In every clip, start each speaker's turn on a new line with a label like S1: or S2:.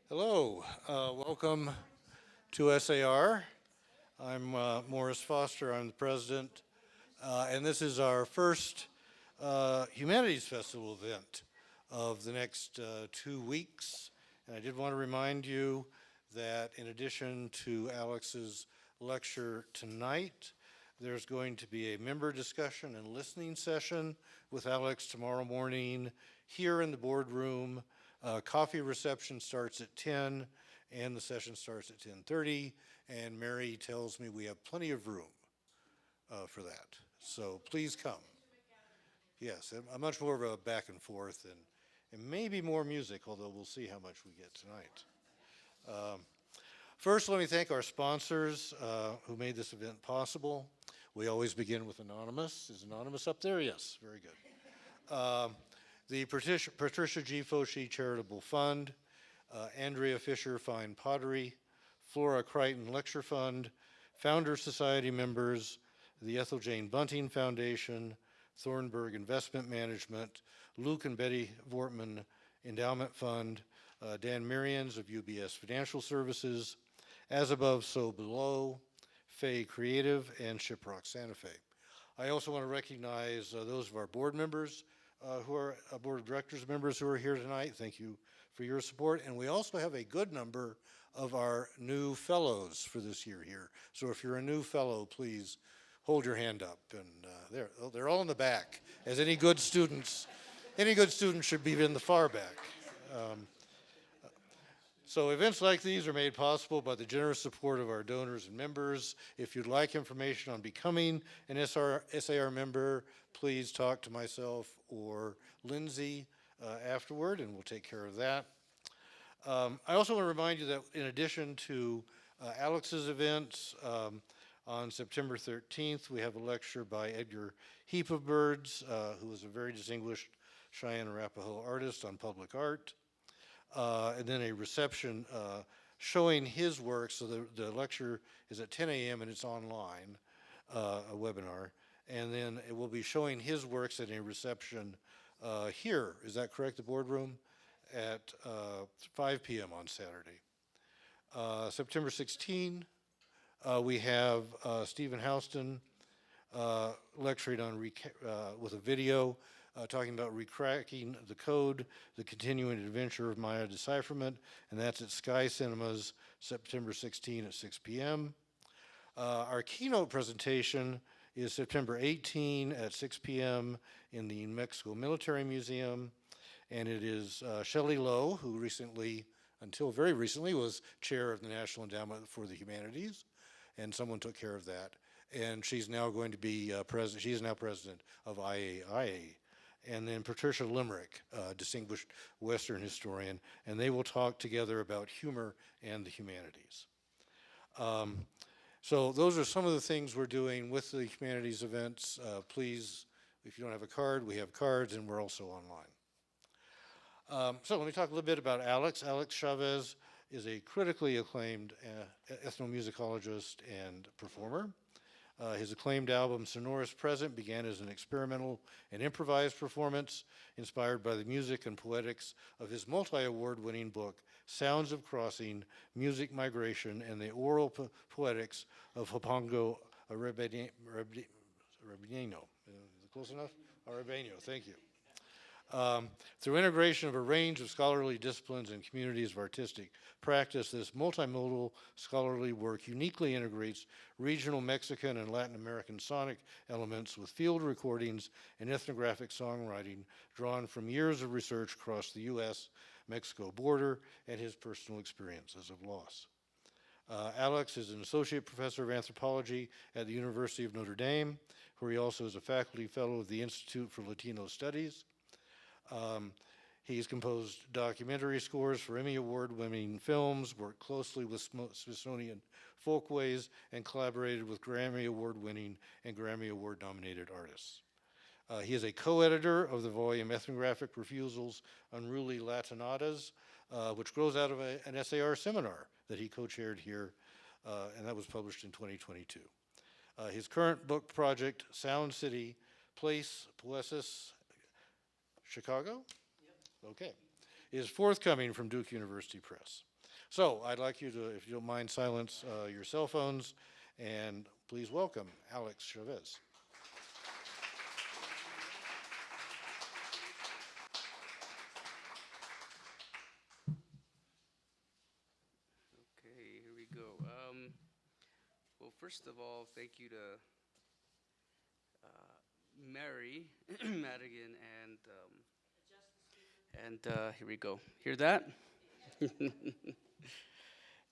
S1: Hello, welcome to SAR. I'm Morris Foster, I'm the president, and this is our first Humanities Festival event of the next 2 weeks. And I did want to remind you that in addition to Alex's lecture tonight, there's going to be a member discussion and listening session with Alex tomorrow morning here in the boardroom. Coffee reception starts at 10 and the session starts at 10:30, and Mary tells me we have plenty of room for that. So please come. Yes, a much more of a back and forth and maybe more music, although we'll see how much we get tonight. First, let me thank our sponsors who made this event possible. We always begin with Anonymous. Is Anonymous up there? Yes, very good. The Patricia G. Foshee Charitable Fund, Andrea Fisher Fine Pottery, Flora Crichton Lecture Fund, Founder Society members, the Ethel Jane Bunting Foundation, Thornburg Investment Management, Luke and Betty Vortman Endowment Fund, Dan Marians of UBS Financial Services, As Above, So Below, Fay Creative, and Shiprock Santa Fe. I also want to recognize those of our board members who are board of directors members who are here tonight. Thank you for your support. And we also have a good number of our new fellows for this year here. So if you're a new fellow, please hold your hand up. And they're all in the back, as any good student should be in the far back. So events like these are made possible by the generous support of our donors and members. If you'd like information on becoming an SAR member, please talk to myself or Lindsay afterward, and we'll take care of that. I also want to remind you that in addition to Alex's events, on September 13th, we have a lecture by Edgar Heap of Birds, who is a very distinguished Cheyenne Arapaho artist on public art, and then a reception showing his work. So the lecture is at 10 a.m. and it's online, a webinar, and then it will be showing his works at a reception here. Is that correct, the boardroom? At 5 p.m. on Saturday. September 16, we have Stephen Houston lecturing on with a video talking about recracking the code, the continuing adventure of Maya decipherment, and that's at Sky Cinemas, September 16 at 6 p.m. Our keynote presentation is September 18 at 6 p.m. in the U.S Mexico Military Museum, and it is Shelley Lowe, who recently, until very recently, was chair of the National Endowment for the Humanities, and someone took care of that. And she's now going to be president. She is now president of IAIA. And then Patricia Limerick, distinguished Western historian, and they will talk together about humor and the humanities. So those are some of the things we're doing with the humanities events. Please, if you don't have a card, we have cards, and we're also online. So let me talk a little bit about Alex. Alex Chávez is a critically acclaimed ethnomusicologist and performer. His acclaimed album, Sonorous Present, began as an experimental and improvised performance inspired by the music and poetics of his multi-award-winning book, Sounds of Crossing, Music Migration, and the Aural Poetics of Huapango, Arribeño. Close enough? Arribeño, thank you. Through integration of a range of scholarly disciplines and communities of artistic practice, this multimodal scholarly work uniquely integrates regional Mexican and Latin American sonic elements with field recordings and ethnographic songwriting drawn from years of research across the U.S. Mexico border and his personal experiences of loss. Alex is an associate professor of anthropology at the University of Notre Dame, where he also is a faculty fellow of the Institute for Latino Studies. He's composed documentary scores for Emmy Award-winning films, worked closely with Smithsonian Folkways, and collaborated with Grammy Award-winning and Grammy Award-nominated artists. He is a co-editor of the volume Ethnographic Refusals, Unruly Latinadas, which grows out of an SAR seminar that he co-chaired here, and that was published in 2022. His current book project, Sound City, Place, Poesis, Chicago? Yep. Okay. Is forthcoming from Duke University Press. So I'd like you to, if you don't mind, silence your cell phones, and please welcome Alex Chávez.
S2: Okay, here we go. Well, first of all, thank you to Mary Madigan and here we go. Hear that?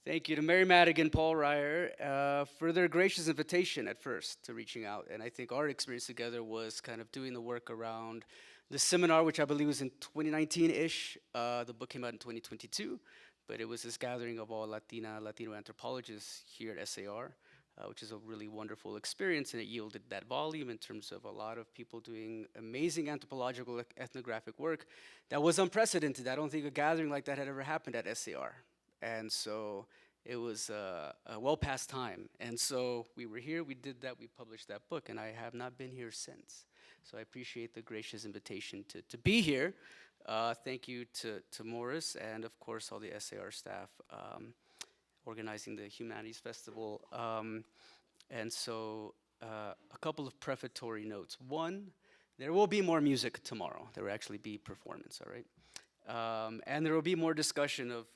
S2: Thank you to Mary Madigan, Paul Ryer, for their gracious invitation at first to reaching out. And I think our experience together was kind of doing the work around the seminar, which I believe was in 2019-ish. The book came out in 2022, but it was this gathering of all Latino anthropologists here at SAR. Which is a really wonderful experience, and it yielded that volume in terms of a lot of people doing amazing anthropological ethnographic work that was unprecedented. I don't think a gathering like that had ever happened at SAR. And so it was well past time. And so we were here, we did that, we published that book, and I have not been here since. So I appreciate the gracious invitation to be here. Thank you to Morris and, of course, all the SAR staff organizing the Humanities Festival. And so a couple of prefatory notes. One, there will be more music tomorrow. There will actually be performance, all right? And there will be more discussion of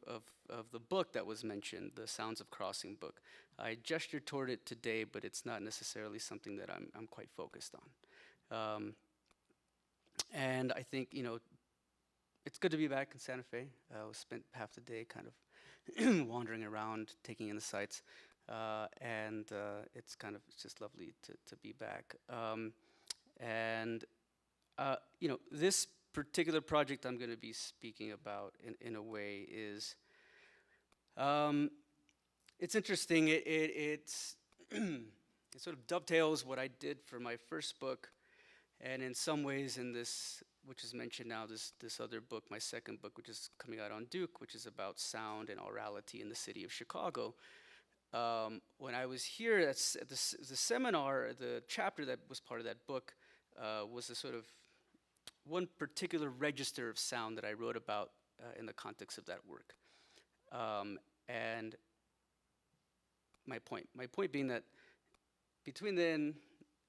S2: the book that was mentioned, the Sounds of Crossing book. I gestured toward it today, but it's not necessarily something that I'm quite focused on. And I think, you know, it's good to be back in Santa Fe. I spent half the day kind of wandering around, taking in the sights, and it's just lovely to be back. You know, this particular project I'm going to be speaking about in a way is, it's interesting. It's it sort of dovetails what I did for my first book, and in some ways in this, which is mentioned now, this other book, my second book, which is coming out on Duke, which is about sound and aurality in the city of Chicago. When I was here at the seminar, the chapter that was part of that book was a sort of one particular register of sound that I wrote about in the context of that work. And my point being that between then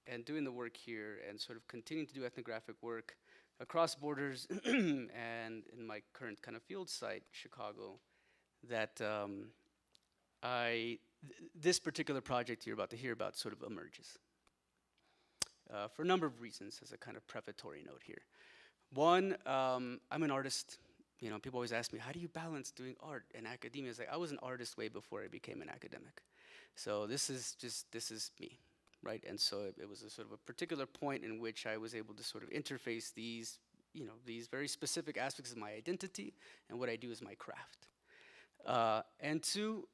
S2: and doing the work here and sort of continuing to do ethnographic work across borders and in my current kind of field site, Chicago, that this particular project you're about to hear about sort of emerges for a number of reasons as a kind of prefatory note here. One, I'm an artist. You know, people always ask me, how do you balance doing art and academia? It's like, I was an artist way before I became an academic. So this is me, right? And so it was a sort of a particular point in which I was able to sort of interface these, you know, these very specific aspects of my identity and what I do is my craft. And two,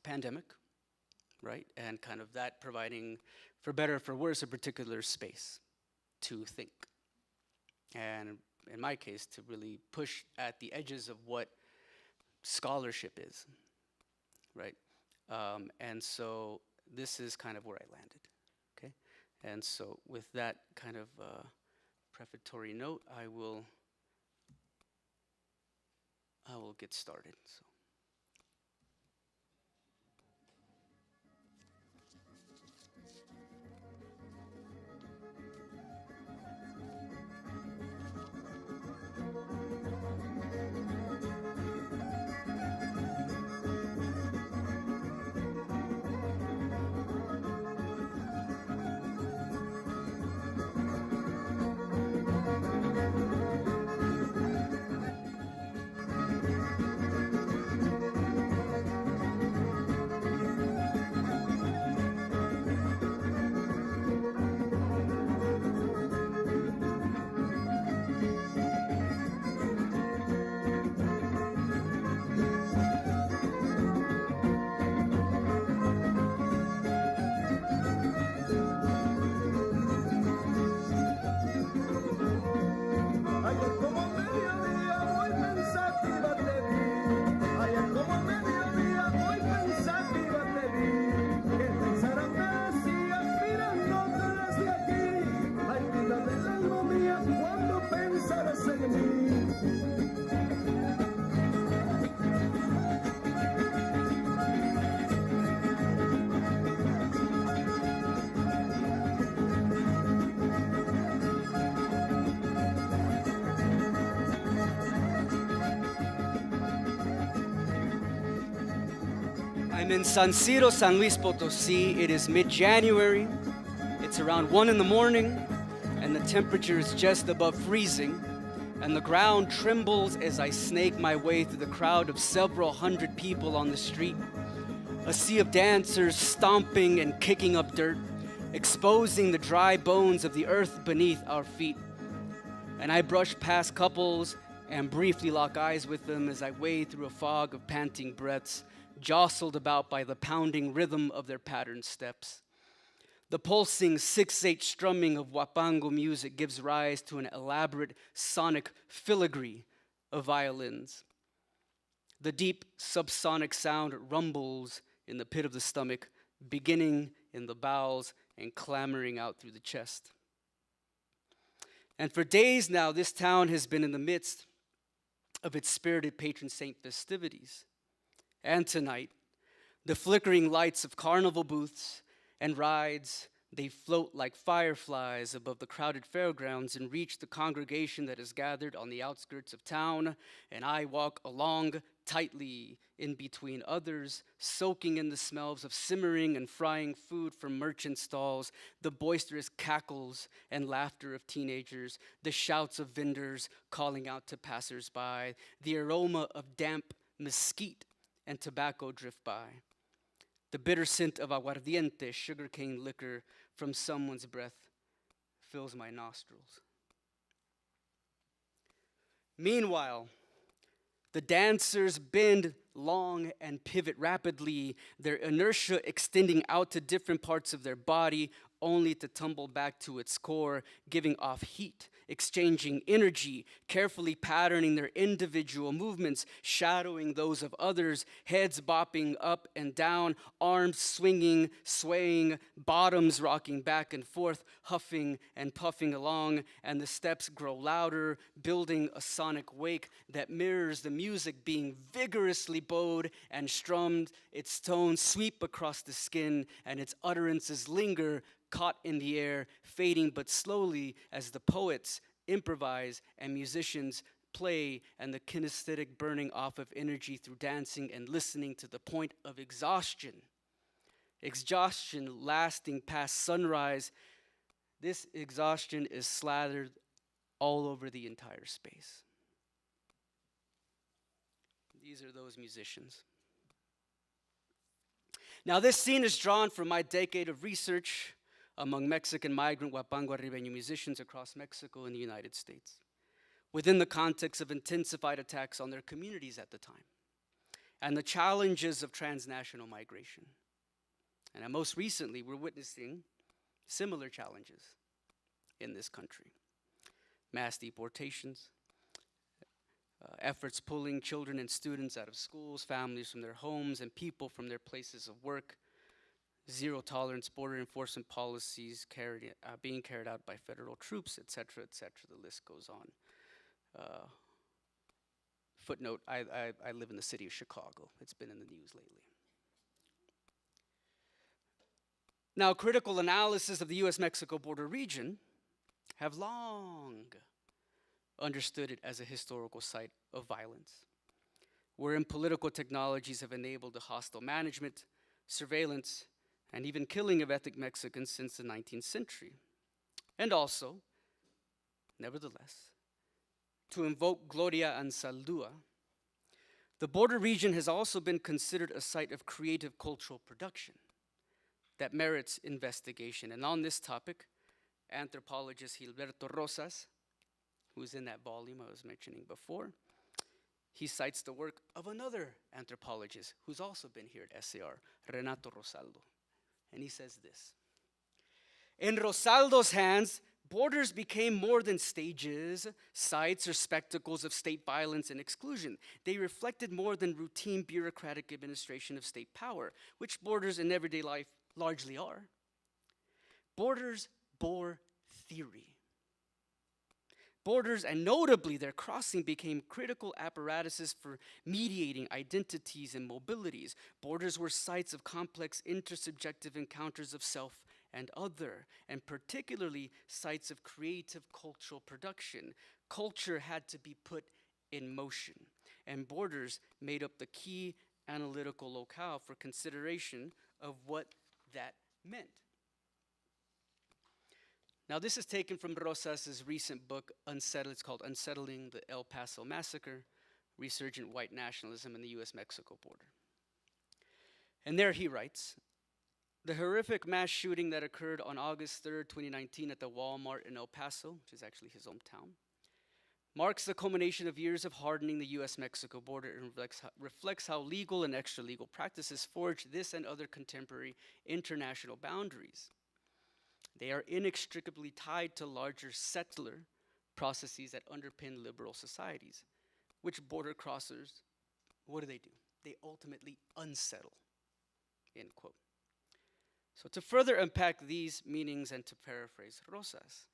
S2: pandemic, right? And kind of that providing, for better or for worse, a particular space to think. And in my case, to really push at the edges of what scholarship is, right? And so this is kind of where I landed, okay? And so with that kind of prefatory note, I will get started. So. I'm in San Siro, San Luis Potosí. It is mid-January. It's around 1 in the morning, and the temperature is just above freezing, and the ground trembles as I snake my way through the crowd of several hundred people on the street. A sea of dancers stomping and kicking up dirt, exposing the dry bones of the earth beneath our feet. And I brush past couples and briefly lock eyes with them as I wade through a fog of panting breaths, jostled about by the pounding rhythm of their patterned steps. The pulsing 6/8 strumming of Huapango music gives rise to an elaborate sonic filigree of violins. The deep subsonic sound rumbles in the pit of the stomach, beginning in the bowels and clamoring out through the chest. And for days now, this town has been in the midst of its spirited patron saint festivities. And tonight, the flickering lights of carnival booths and rides, they float like fireflies above the crowded fairgrounds and reach the congregation that is gathered on the outskirts of town, and I walk along tightly in between others, soaking in the smells of simmering and frying food from merchant stalls, the boisterous cackles and laughter of teenagers, the shouts of vendors calling out to passersby, the aroma of damp mesquite and tobacco drift by. The bitter scent of aguardiente, sugarcane liquor from someone's breath, fills my nostrils. Meanwhile, the dancers bend long and pivot rapidly, their inertia extending out to different parts of their body, only to tumble back to its core, giving off heat, exchanging energy, carefully patterning their individual movements, shadowing those of others, heads bopping up and down, arms swinging, swaying, bottoms rocking back and forth, huffing and puffing along, and the steps grow louder, building a sonic wake that mirrors the music being vigorously bowed and strummed. Its tones sweep across the skin, and its utterances linger, caught in the air, fading but slowly as the poets improvise and musicians play, and the kinesthetic burning off of energy through dancing and listening to the point of exhaustion. Exhaustion lasting past sunrise. This exhaustion is slathered all over the entire space. These are those musicians. Now, this scene is drawn from my decade of research among Mexican migrant Huapango Arribeño musicians across Mexico and the United States, within the context of intensified attacks on their communities at the time, and the challenges of transnational migration. And most recently, we're witnessing similar challenges in this country. Mass deportations, efforts pulling children and students out of schools, families from their homes, and people from their places of work, zero tolerance border enforcement policies being carried out by federal troops, et cetera, the list goes on. Footnote, I live in the city of Chicago. It's been in the news lately. Now, critical analysis of the U.S. Mexico border region have long understood it as a historical site of violence, wherein political technologies have enabled the hostile management, surveillance, and even killing of ethnic Mexicans since the 19th century. And also, nevertheless, to invoke Gloria Anzaldúa, the border region has also been considered a site of creative cultural production that merits investigation. And on this topic, anthropologist Gilberto Rosas, who's in that volume I was mentioning before, he cites the work of another anthropologist who's also been here at SAR, Renato Rosaldo. And he says this: in Rosaldo's hands, borders became more than stages, sites, or spectacles of state violence and exclusion. They reflected more than routine bureaucratic administration of state power, which borders in everyday life largely are. Borders bore theory. Borders, and notably their crossing, became critical apparatuses for mediating identities and mobilities. Borders were sites of complex intersubjective encounters of self and other, and particularly sites of creative cultural production. Culture had to be put in motion, and borders made up the key analytical locale for consideration of what that meant. Now, this is taken from Rosas' recent book, it's called Unsettling the El Paso Massacre, Resurgent White Nationalism in the U.S. Mexico Border. And there he writes, the horrific mass shooting that occurred on August 3rd, 2019 at the Walmart in El Paso, which is actually his hometown, marks the culmination of years of hardening the U.S. Mexico border and reflects how legal and extra-legal practices forge this and other contemporary international boundaries. They are inextricably tied to larger settler processes that underpin liberal societies, which border crossers, what do? They ultimately unsettle, end quote. So to further unpack these meanings and to paraphrase Rosas,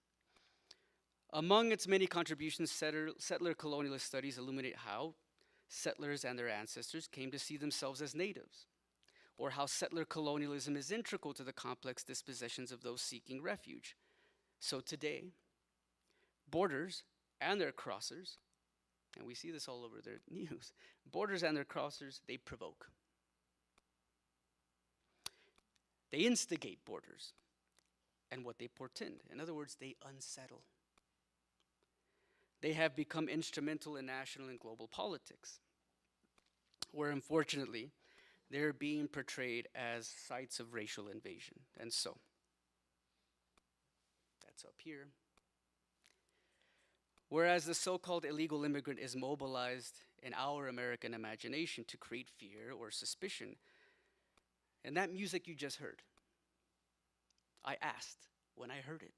S2: among its many contributions, settler colonialist studies illuminate how settlers and their ancestors came to see themselves as natives, or how settler colonialism is integral to the complex dispositions of those seeking refuge. So today, borders and their crossers, and we see this all over their news, borders and their crossers, they provoke. They instigate borders and what they portend. In other words, they unsettle. They have become instrumental in national and global politics, where unfortunately, they're being portrayed as sites of racial invasion. And so, that's up here. Whereas the so-called illegal immigrant is mobilized in our American imagination to create fear or suspicion. And that music you just heard, I asked when I heard it,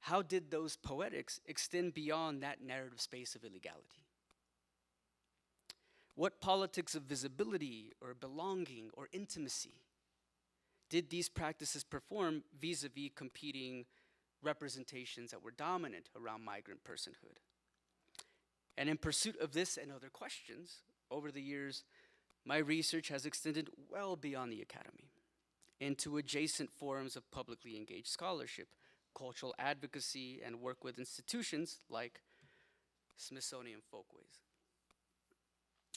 S2: how did those poetics extend beyond that narrative space of illegality? What politics of visibility or belonging or intimacy did these practices perform vis-a-vis competing representations that were dominant around migrant personhood? And in pursuit of this and other questions, over the years, my research has extended well beyond the academy into adjacent forms of publicly engaged scholarship, cultural advocacy, and work with institutions like Smithsonian Folkways.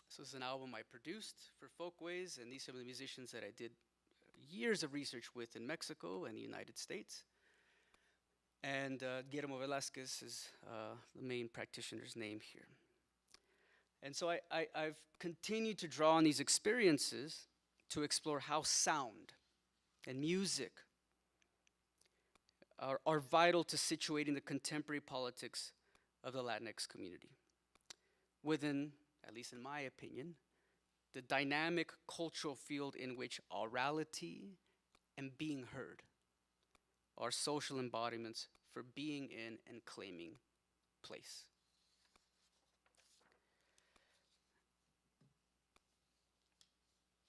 S2: So this is an album I produced for Folkways, and these are some of the musicians that I did years of research with in Mexico and the United States. And Guillermo Velázquez is the main practitioner's name here. And so I've continued to draw on these experiences to explore how sound and music are vital to situating the contemporary politics of the Latinx community within, at least in my opinion, the dynamic cultural field in which aurality and being heard are social embodiments for being in and claiming place.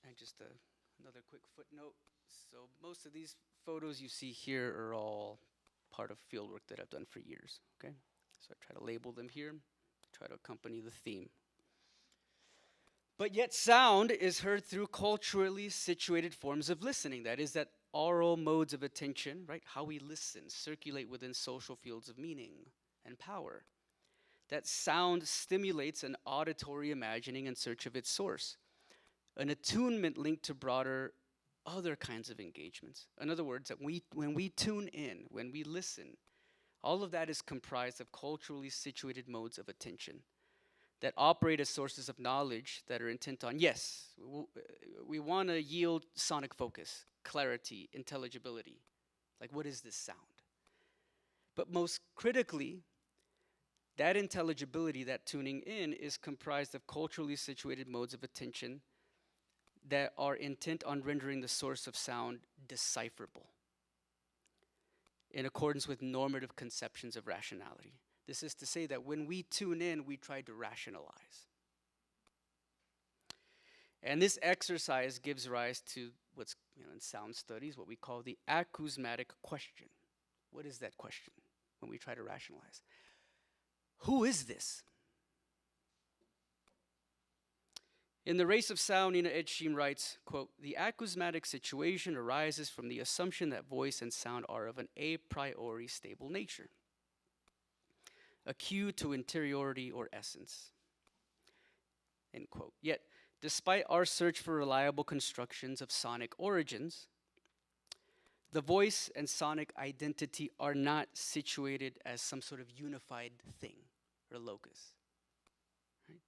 S2: And just another quick footnote. So most of these photos you see here are all part of fieldwork that I've done for years, okay? So I try to label them here, try to accompany the theme. But yet sound is heard through culturally situated forms of listening. That is, that aural modes of attention, right? How we listen, circulate within social fields of meaning and power. That sound stimulates an auditory imagining in search of its source, an attunement linked to broader other kinds of engagements. In other words, that when we tune in, when we listen, all of that is comprised of culturally situated modes of attention that operate as sources of knowledge that are intent on, yes, we want to yield sonic focus, clarity, intelligibility. Like, what is this sound? But most critically, that intelligibility, that tuning in, is comprised of culturally situated modes of attention that are intent on rendering the source of sound decipherable in accordance with normative conceptions of rationality. This is to say that when we tune in, we try to rationalize. And this exercise gives rise to what's, in sound studies, what we call the acousmatic question. What is that question when we try to rationalize? Who is this? In The Race of Sound, Nina Edshim writes, quote, "The acousmatic situation arises from the assumption that voice and sound are of an a priori stable nature, a cue to interiority or essence," end quote. Yet, despite our search for reliable constructions of sonic origins, the voice and sonic identity are not situated as some sort of unified thing or locus. Right?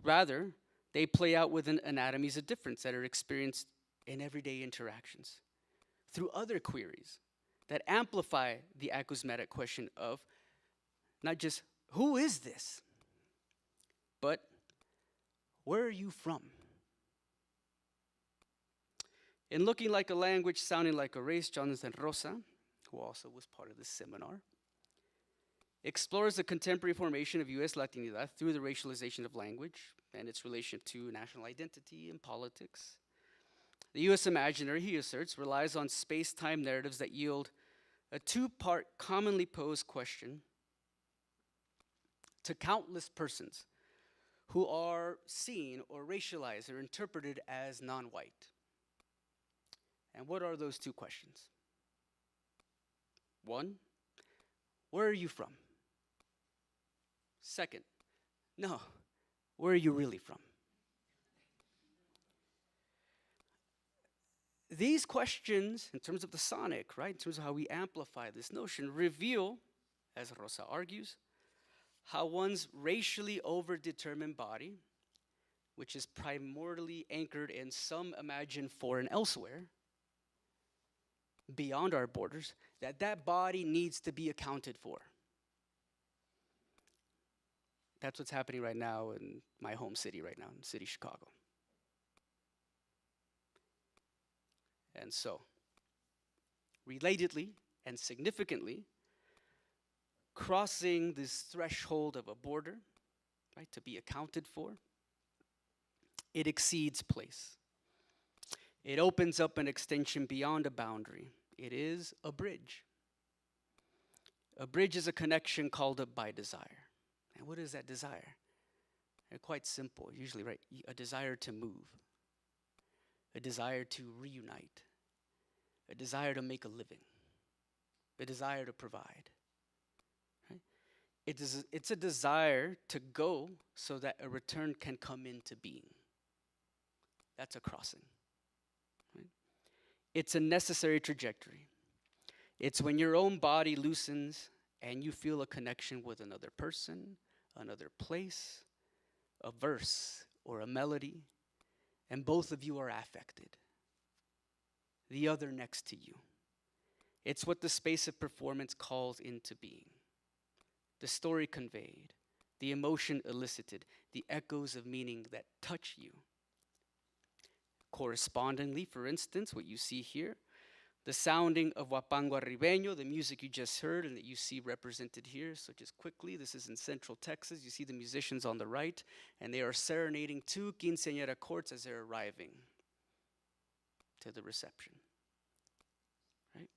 S2: Rather, they play out within anatomies of difference that are experienced in everyday interactions through other queries that amplify the acousmatic question of not just who is this, but where are you from? In Looking Like a Language, Sounding Like a Race, Jonathan Rosa, who also was part of this seminar, explores the contemporary formation of U.S. Latinidad through the racialization of language and its relation to national identity and politics. The U.S. imaginary, he asserts, relies on space-time narratives that yield a two-part commonly posed question to countless persons who are seen or racialized or interpreted as non-white. And what are those two questions? One, where are you from? Second, no, where are you really from? These questions, in terms of the sonic, right, in terms of how we amplify this notion, reveal, as Rosa argues, how one's racially overdetermined body, which is primordially anchored in some imagined foreign elsewhere, beyond our borders, that body needs to be accounted for. That's what's happening right now in my home city right now, in the city of Chicago. And so, relatedly and significantly, crossing this threshold of a border, right, to be accounted for, it exceeds place. It opens up an extension beyond a boundary. It is a bridge. A bridge is a connection called up by desire. And what is that desire? They're quite simple, usually, right? A desire to move, a desire to reunite, a desire to make a living, a desire to provide. Right? It's a desire to go so that a return can come into being. That's a crossing. Right? It's a necessary trajectory. It's when your own body loosens and you feel a connection with another person, another place, a verse or a melody, and both of you are affected. The other next to you. It's what the space of performance calls into being. The story conveyed, the emotion elicited, the echoes of meaning that touch you. Correspondingly, for instance, what you see here, the sounding of Huapango Arribeño, the music you just heard and that you see represented here. So just quickly, this is in Central Texas. You see the musicians on the right, and they are serenading two quinceañera courts as they're arriving to the reception. Right?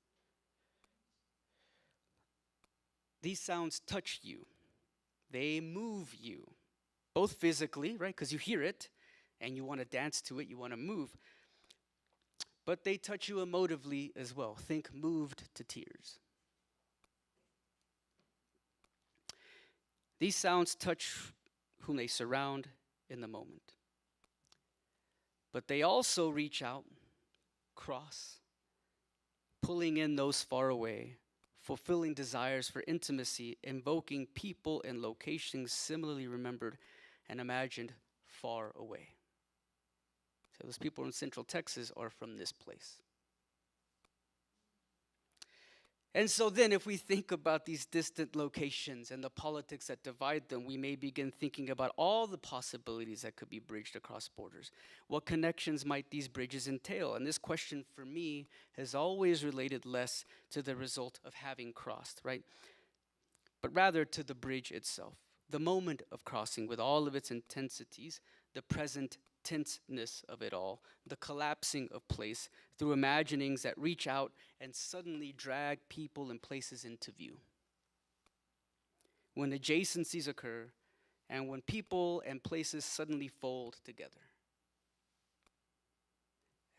S2: These sounds touch you. They move you, both physically, right? Because you hear it, and you want to dance to it, you want to move. But they touch you emotively as well. Think moved to tears. These sounds touch whom they surround in the moment. But they also reach out, cross, pulling in those far away, fulfilling desires for intimacy, invoking people and locations similarly remembered and imagined far away. So those people in Central Texas are from this place. And so then if we think about these distant locations and the politics that divide them, we may begin thinking about all the possibilities that could be bridged across borders. What connections might these bridges entail? And this question for me has always related less to the result of having crossed, right? But rather to the bridge itself, the moment of crossing with all of its intensities, the present tenseness of it all, the collapsing of place through imaginings that reach out and suddenly drag people and places into view. When adjacencies occur and when people and places suddenly fold together.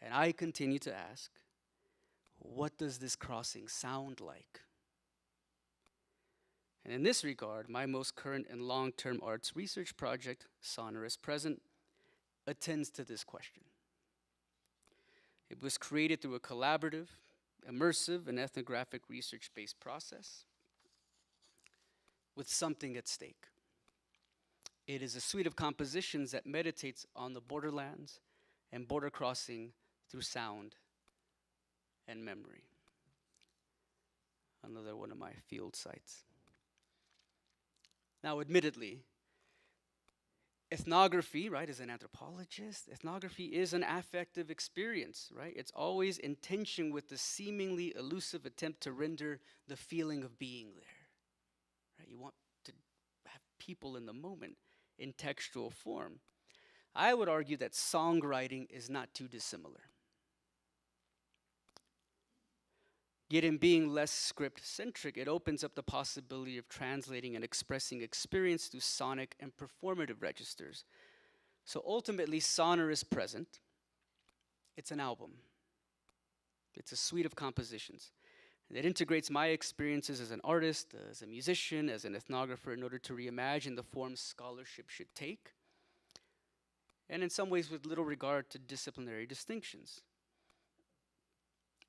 S2: And I continue to ask, what does this crossing sound like? And in this regard, my most current and long-term arts research project, Sonorous Present, attends to this question. It was created through a collaborative, immersive, and ethnographic research-based process with something at stake. It is a suite of compositions that meditates on the borderlands and border crossing through sound and memory. Another one of my field sites. Now, admittedly, ethnography, right, as an anthropologist, ethnography is an affective experience, right? It's always in tension with the seemingly elusive attempt to render the feeling of being there, right? You want to have people in the moment in textual form. I would argue that songwriting is not too dissimilar. Yet in being less script-centric, it opens up the possibility of translating and expressing experience through sonic and performative registers. So ultimately, Sonorous Present, it's an album. It's a suite of compositions that integrates my experiences as an artist, as a musician, as an ethnographer in order to reimagine the forms scholarship should take, and in some ways with little regard to disciplinary distinctions.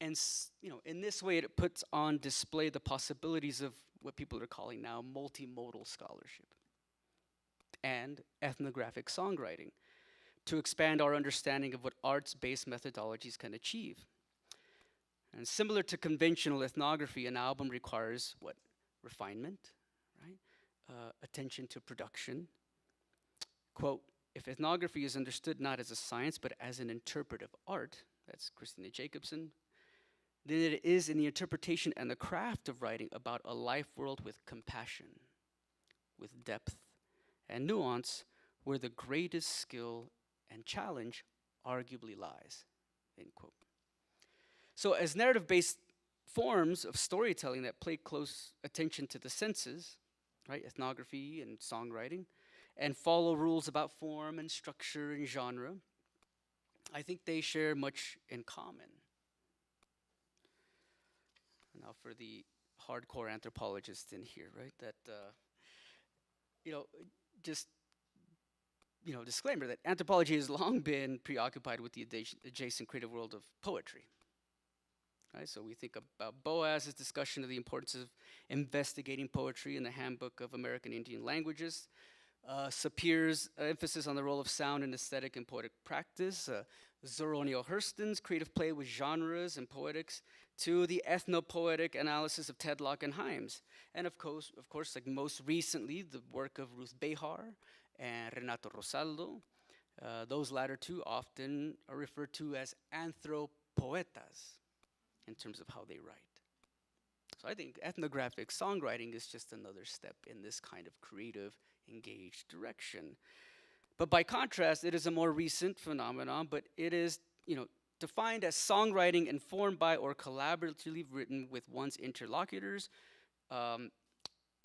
S2: And in this way, it puts on display the possibilities of what people are calling now multi-modal scholarship and ethnographic songwriting to expand our understanding of what arts-based methodologies can achieve. And similar to conventional ethnography, an album requires what? Refinement, right? attention to production. Quote, if ethnography is understood not as a science, but as an interpretive art, that's Christina Jacobson, then it is in the interpretation and the craft of writing about a life world with compassion, with depth and nuance, where the greatest skill and challenge arguably lies, end quote. So as narrative-based forms of storytelling that pay close attention to the senses, right, ethnography and songwriting, and follow rules about form and structure and genre, I think they share much in common. Now for the hardcore anthropologists in here, right, that, just, disclaimer that anthropology has long been preoccupied with the adjacent creative world of poetry. Right, so we think about Boaz's discussion of the importance of investigating poetry in the Handbook of American Indian Languages, Sapir's emphasis on the role of sound and aesthetic in poetic practice, Zoronio Hurston's creative play with genres and poetics, to the ethnopoetic analysis of Tedlock and Himes, and of course, like most recently, the work of Ruth Behar and Renato Rosaldo. Those latter two often are referred to as anthropoetas in terms of how they write. So I think ethnographic songwriting is just another step in this kind of creative, engaged direction. But by contrast, it is a more recent phenomenon, but it is, defined as songwriting informed by or collaboratively written with one's interlocutors.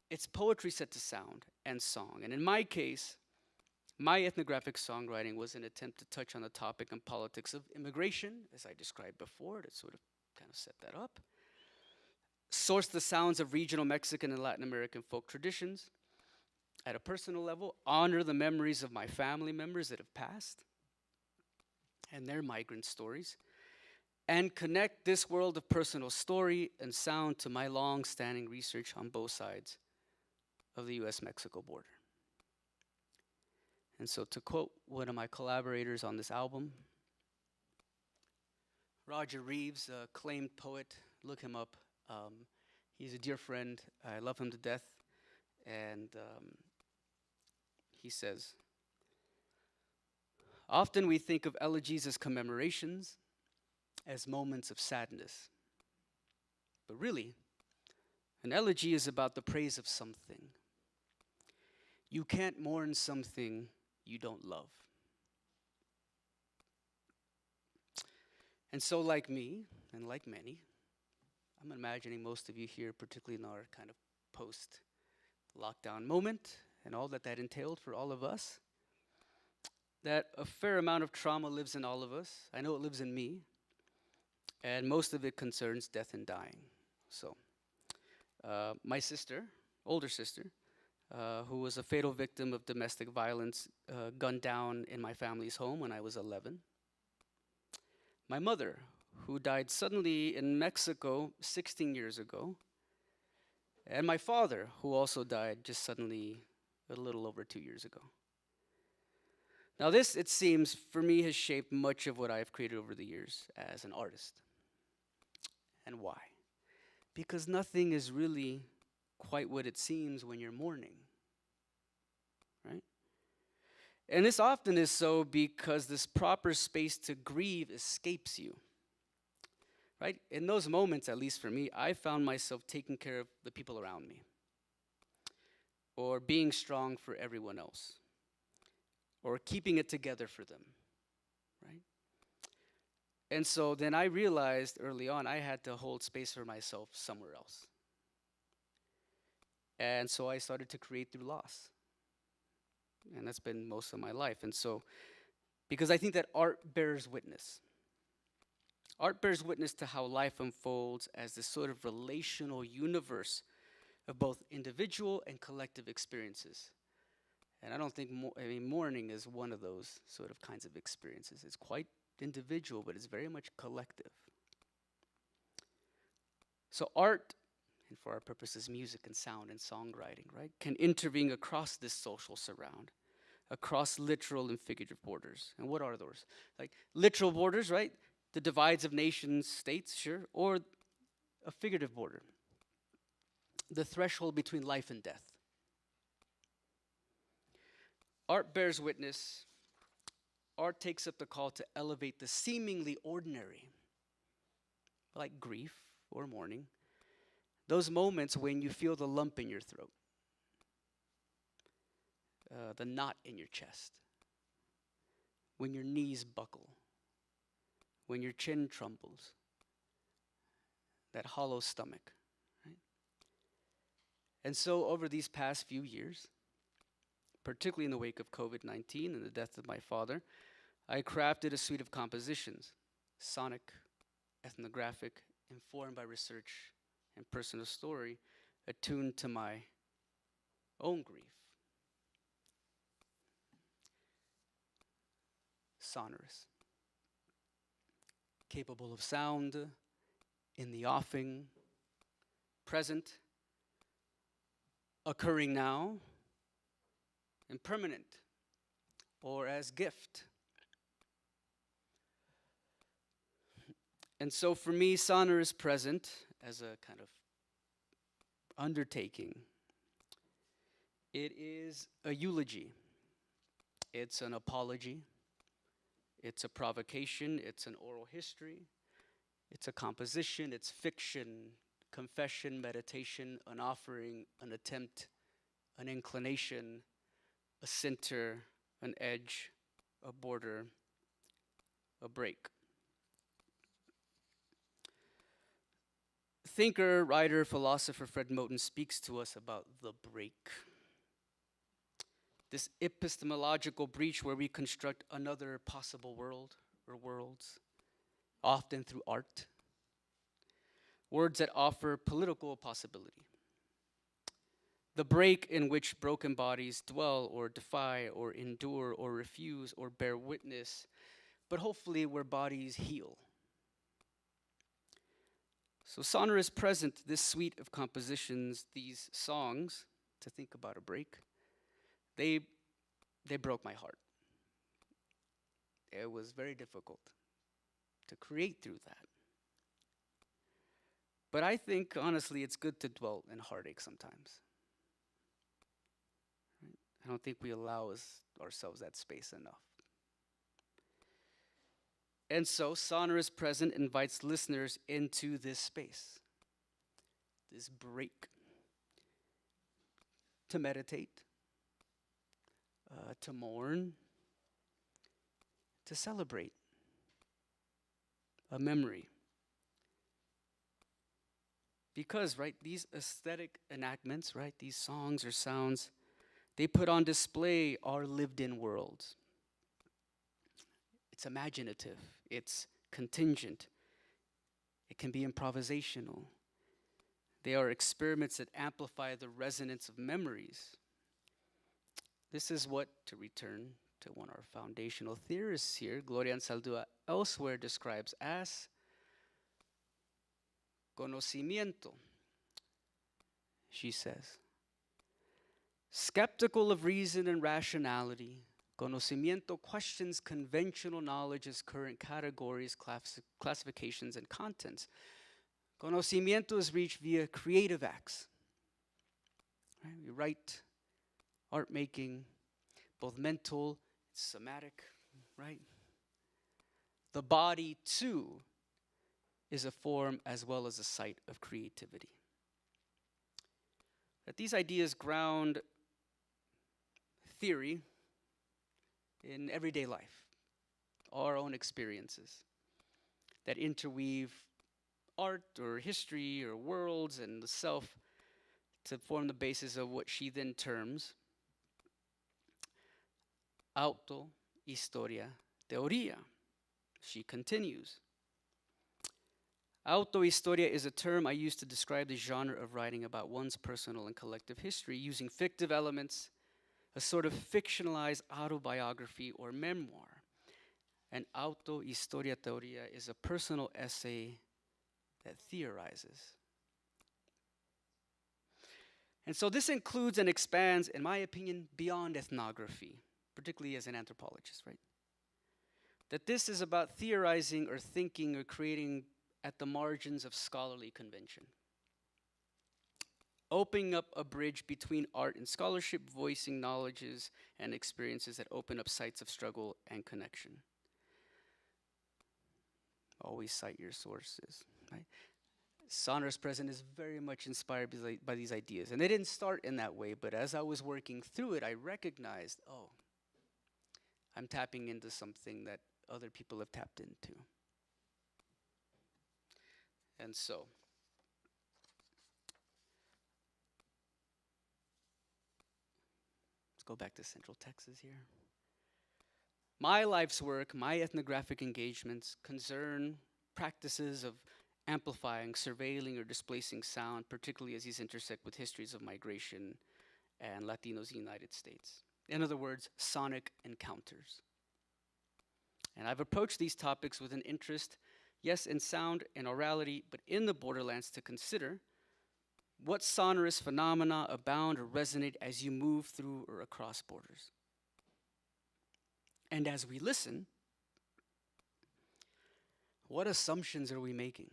S2: It's poetry set to sound and song. And in my case, my ethnographic songwriting was an attempt to touch on the topic and politics of immigration, as I described before, to sort of kind of set that up. Source the sounds of regional Mexican and Latin American folk traditions. At a personal level, honor the memories of my family members that have passed and their migrant stories, and connect this world of personal story and sound to my long-standing research on both sides of the U.S. Mexico border. And so to quote one of my collaborators on this album, Roger Reeves, a acclaimed poet, look him up. He's a dear friend. I love him to death. And he says, often we think of elegies as commemorations, as moments of sadness. But really, an elegy is about the praise of something. You can't mourn something you don't love. And so like me, and like many, I'm imagining most of you here, particularly in our kind of post-lockdown moment, and all that entailed for all of us, that a fair amount of trauma lives in all of us. I know it lives in me, and most of it concerns death and dying. So, my sister, older sister, who was a fatal victim of domestic violence, gunned down in my family's home when I was 11. My mother, who died suddenly in Mexico 16 years ago, and my father, who also died just suddenly a little over 2 years ago. Now this, it seems, for me has shaped much of what I've created over the years as an artist. And why? Because nothing is really quite what it seems when you're mourning, right? And this often is so because this proper space to grieve escapes you, right? In those moments, at least for me, I found myself taking care of the people around me, or being strong for everyone else, or keeping it together for them, right? And so then I realized early on I had to hold space for myself somewhere else. And so I started to create through loss. And that's been most of my life. And so, because I think that art bears witness. Art bears witness to how life unfolds as this sort of relational universe of both individual and collective experiences. And I don't think, mourning is one of those sort of kinds of experiences. It's quite individual, but it's very much collective. So art, and for our purposes, music and sound and songwriting, right, can intervene across this social surround, across literal and figurative borders. And what are those? Like literal borders, right? The divides of nations, states, sure, or a figurative border. The threshold between life and death. Art bears witness. Art takes up the call to elevate the seemingly ordinary, like grief or mourning, those moments when you feel the lump in your throat, the knot in your chest, when your knees buckle, when your chin trembles, that hollow stomach. Right? And so over these past few years, particularly in the wake of COVID-19 and the death of my father, I crafted a suite of compositions, sonic, ethnographic, informed by research and personal story, attuned to my own grief. Sonorous, capable of sound, in the offing, present, occurring now, and permanent, or as gift. And so for me, Sonorous Present, as a kind of undertaking, it is a eulogy. It's an apology. It's a provocation. It's an oral history. It's a composition. It's fiction, confession, meditation, an offering, an attempt, an inclination, a center, an edge, a border, a break. Thinker, writer, philosopher Fred Moten speaks to us about the break. This epistemological breach where we construct another possible world or worlds, often through art. Words that offer political possibility. The break in which broken bodies dwell or defy or endure or refuse or bear witness, but hopefully where bodies heal. So Sonorous Present, this suite of compositions, these songs, to think about a break, they broke my heart. It was very difficult to create through that. But I think, honestly, it's good to dwell in heartache sometimes. Right? I don't think we allow ourselves that space enough. And so, Sonorous Present invites listeners into this space, this break, to meditate, to mourn, to celebrate a memory. Because, right, these aesthetic enactments, right, these songs or sounds, they put on display our lived-in worlds. It's imaginative, it's contingent, it can be improvisational. They are experiments that amplify the resonance of memories. This is what, to return to one of our foundational theorists here, Gloria Anzaldúa elsewhere describes as conocimiento. She says, skeptical of reason and rationality, conocimiento questions conventional knowledge's current categories, classifications, and contents. Conocimiento is reached via creative acts. Right? We write, art making, both mental, somatic, right? The body, too, is a form as well as a site of creativity. That these ideas ground theory in everyday life, our own experiences, that interweave art or history or worlds and the self to form the basis of what she then terms auto, historia, teoria. She continues. Autohistoria is a term I use to describe the genre of writing about one's personal and collective history using fictive elements, a sort of fictionalized autobiography or memoir. And autohistoria teoria is a personal essay that theorizes. And so this includes and expands, in my opinion, beyond ethnography, particularly as an anthropologist, right? That this is about theorizing or thinking or creating at the margins of scholarly convention. opening up a bridge between art and scholarship, voicing knowledges and experiences that open up sites of struggle and connection. Always cite your sources, right? Sonorous Present is very much inspired by these ideas. And they didn't start in that way, but as I was working through it, I recognized, oh, I'm tapping into something that other people have tapped into. And so, let's go back to Central Texas here. My life's work, my ethnographic engagements concern practices of amplifying, surveilling, or displacing sound, particularly as these intersect with histories of migration and Latinos in the United States. In other words, sonic encounters. And I've approached these topics with an interest, yes, in sound and aurality, but in the borderlands to consider what sonorous phenomena abound or resonate as you move through or across borders. And as we listen, what assumptions are we making?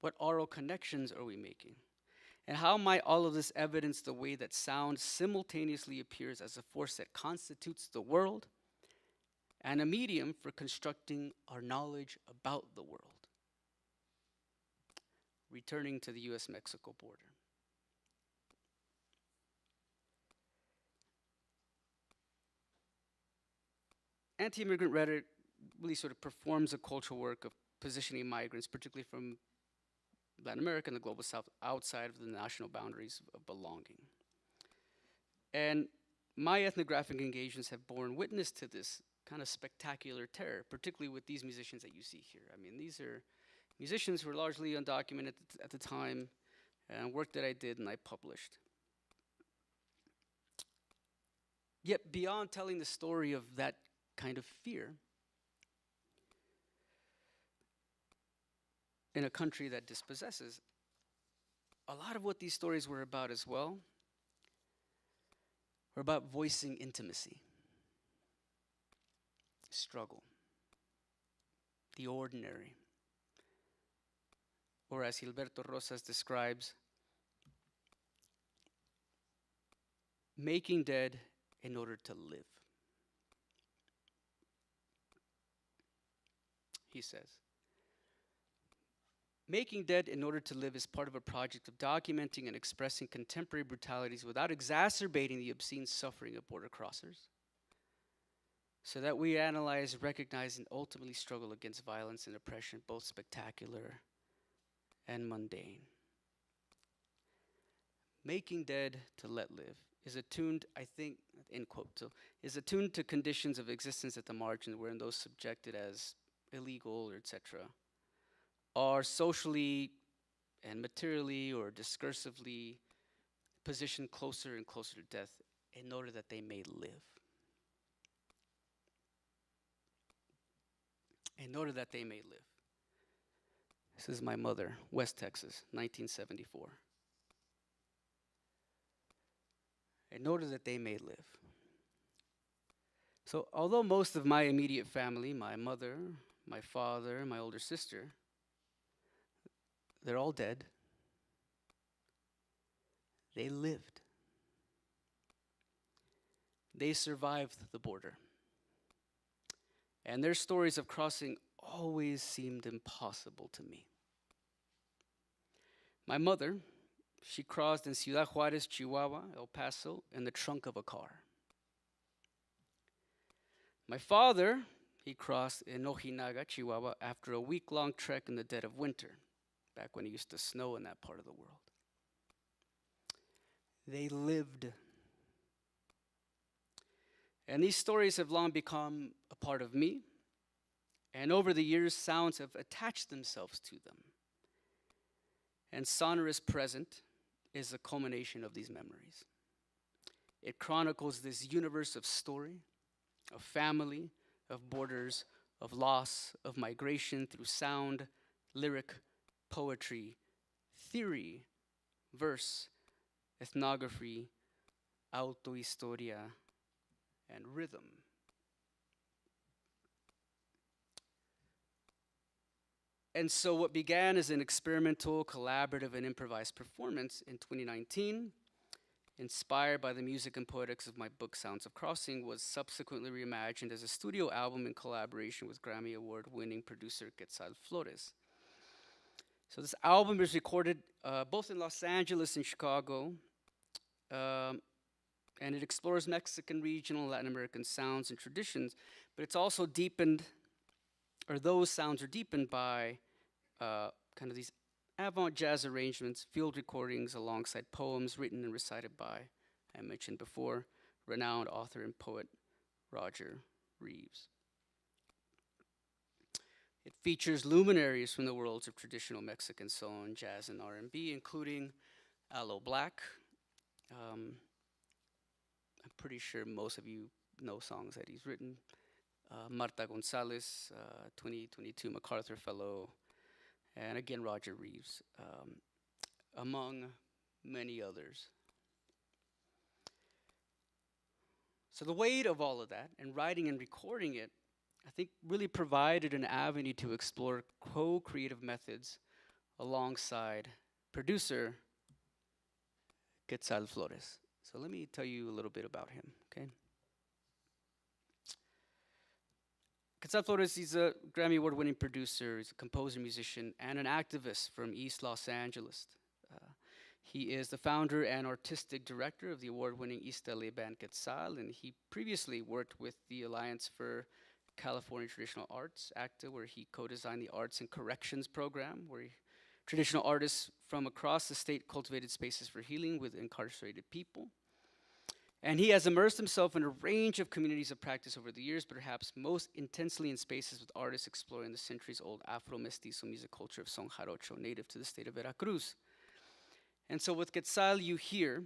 S2: What aural connections are we making? And how might all of this evidence the way that sound simultaneously appears as a force that constitutes the world and a medium for constructing our knowledge about the world? Returning to the U.S. Mexico border. Anti-immigrant rhetoric really sort of performs a cultural work of positioning migrants, particularly from Latin America and the global south, outside of the national boundaries of belonging. And my ethnographic engagements have borne witness to this kind of spectacular terror, particularly with these musicians that you see here. I mean, these are musicians who were largely undocumented at the time, and work that I did and I published. Yet beyond telling the story of that kind of fear, in a country that dispossesses, a lot of what these stories were about as well were about voicing intimacy, struggle, the ordinary, or as Gilberto Rosas describes, making dead in order to live. He says, making dead in order to live is part of a project of documenting and expressing contemporary brutalities without exacerbating the obscene suffering of border crossers, so that we analyze, recognize, and ultimately struggle against violence and oppression, both spectacular and mundane. Making dead to let live is attuned, I think, end quote, so is attuned to conditions of existence at the margin, wherein those subjected as illegal or etc. are socially and materially or discursively positioned closer and closer to death in order that they may live. In order that they may live. This is my mother, West Texas, 1974. In order that they may live. So although most of my immediate family, my mother, my father, my older sister, they're all dead, they lived. They survived the border. And their stories of crossing always seemed impossible to me. My mother, she crossed in Ciudad Juárez, Chihuahua, El Paso, in the trunk of a car. My father, he crossed in Ojinaga, Chihuahua, after a week-long trek in the dead of winter, back when it used to snow in that part of the world. They lived. And these stories have long become a part of me, and over the years, sounds have attached themselves to them. And Sonorous Present is a culmination of these memories. It chronicles this universe of story, of family, of borders, of loss, of migration through sound, lyric, poetry, theory, verse, ethnography, autohistoria, and rhythm. And so what began as an experimental, collaborative, and improvised performance in 2019, inspired by the music and poetics of my book Sounds of Crossing, was subsequently reimagined as a studio album in collaboration with Grammy Award-winning producer Quetzal Flores. So this album is recorded both in Los Angeles and Chicago, and it explores Mexican, regional, Latin American sounds and traditions, but it's also deepened, or those sounds are deepened by kind of these avant jazz arrangements, field recordings alongside poems written and recited by, I mentioned before, renowned author and poet Roger Reeves. It features luminaries from the worlds of traditional Mexican soul, jazz, and R&B, including Aloe Black. I'm pretty sure most of you know songs that he's written. Marta Gonzalez, 2022 MacArthur Fellow, and again Roger Reeves, among many others. So the weight of all of that, and writing and recording it, I think really provided an avenue to explore co-creative methods alongside producer Quetzal Flores. So let me tell you a little bit about him, okay? Quetzal Flores, he's a Grammy Award-winning producer, he's a composer, musician, and an activist from East Los Angeles. He is the founder and artistic director of the award-winning East LA band Quetzal, and he previously worked with the Alliance for California Traditional Arts, ACTA, where he co-designed the Arts and Corrections program, where traditional artists from across the state cultivated spaces for healing with incarcerated people. And he has immersed himself in a range of communities of practice over the years, but perhaps most intensely in spaces with artists exploring the centuries-old Afro-Mestizo music culture of son jarocho, native to the state of Veracruz. And so with Quetzal, you hear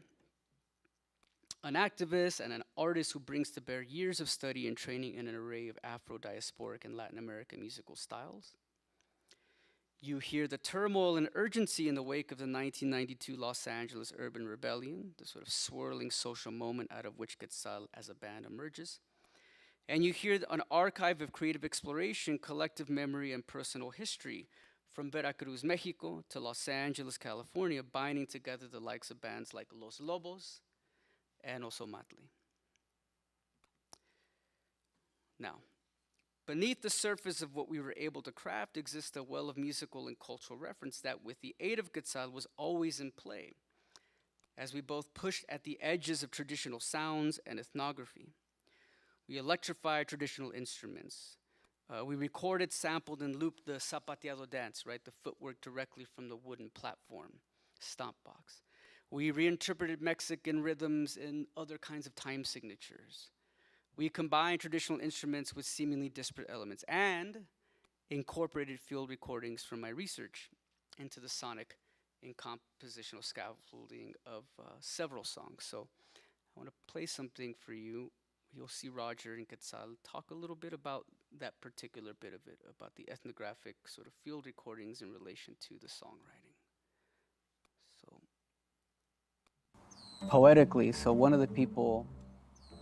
S2: an activist and an artist who brings to bear years of study and training in an array of Afro-diasporic and Latin American musical styles. You hear the turmoil and urgency in the wake of the 1992 Los Angeles urban rebellion, the sort of swirling social moment out of which Quetzal as a band emerges. And you hear an archive of creative exploration, collective memory, and personal history from Veracruz, Mexico to Los Angeles, California, binding together the likes of bands like Los Lobos and Osomatli. Now, beneath the surface of what we were able to craft exists a well of musical and cultural reference that, with the aid of Quetzal, was always in play, as we both pushed at the edges of traditional sounds and ethnography. We electrified traditional instruments. We recorded, sampled, and looped the zapateado dance, right, the footwork directly from the wooden platform, stomp box. We reinterpreted Mexican rhythms and other kinds of time signatures. We combined traditional instruments with seemingly disparate elements and incorporated field recordings from my research into the sonic and compositional scaffolding of several songs. So I want to play something for you. You'll see Roger and Quetzal talk a little bit about that particular bit of it, about the ethnographic sort of field recordings in relation to the songwriting. So poetically, so one of the people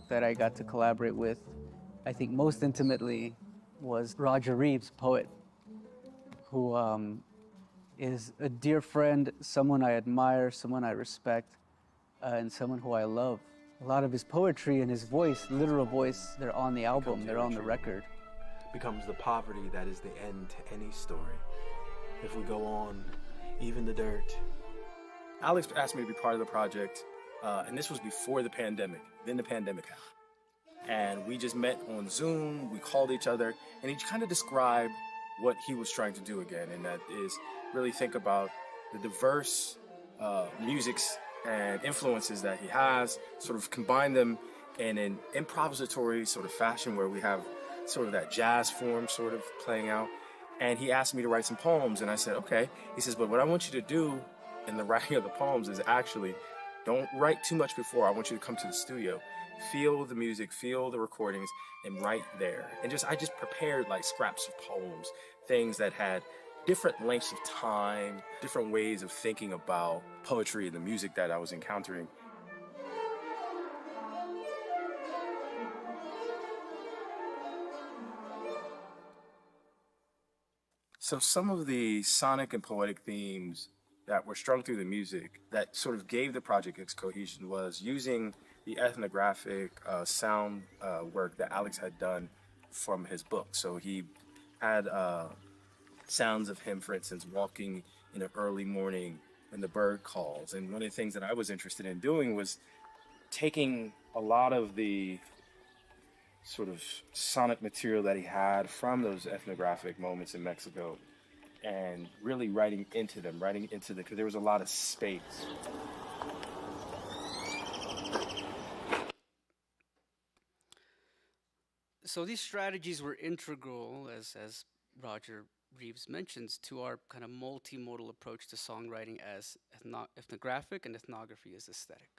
S2: that I got to collaborate with, I think most intimately, was Roger Reeves, poet, who is a dear friend, someone I admire, someone I respect, and someone who I love. A lot of his poetry and his voice, literal voice, they're on the album, they're on the record.
S3: Becomes the poverty that is the end to any story. If we go on, even the dirt.
S4: Alex asked me to be part of the project, and this was before the pandemic. Then the pandemic happened. And we just met on Zoom, we called each other, and he kind of described what he was trying to do again, and that is really think about the diverse musics and influences that he has, sort of combine them in an improvisatory sort of fashion where we have sort of that jazz form sort of playing out. And he asked me to write some poems, and I said, okay. He says, but what I want you to do in the writing of the poems is actually don't write too much before. I want you to come to the studio, feel the music, feel the recordings, and write there. And I just prepared like scraps of poems, things that had different lengths of time, different ways of thinking about poetry and the music that I was encountering. So some of the sonic and poetic themes that were strung through the music that sort of gave the project its cohesion was using the ethnographic sound work that Alex had done from his book. So he had sounds of him, for instance, walking in an early morning when the bird calls. And one of the things that I was interested in doing was taking a lot of the sort of sonic material that he had from those ethnographic moments in Mexico and really writing into them, because there was a lot of space.
S2: So these strategies were integral, as Roger Reeves mentions, to our kind of multi-modal approach to songwriting as ethnographic and ethnography as aesthetic.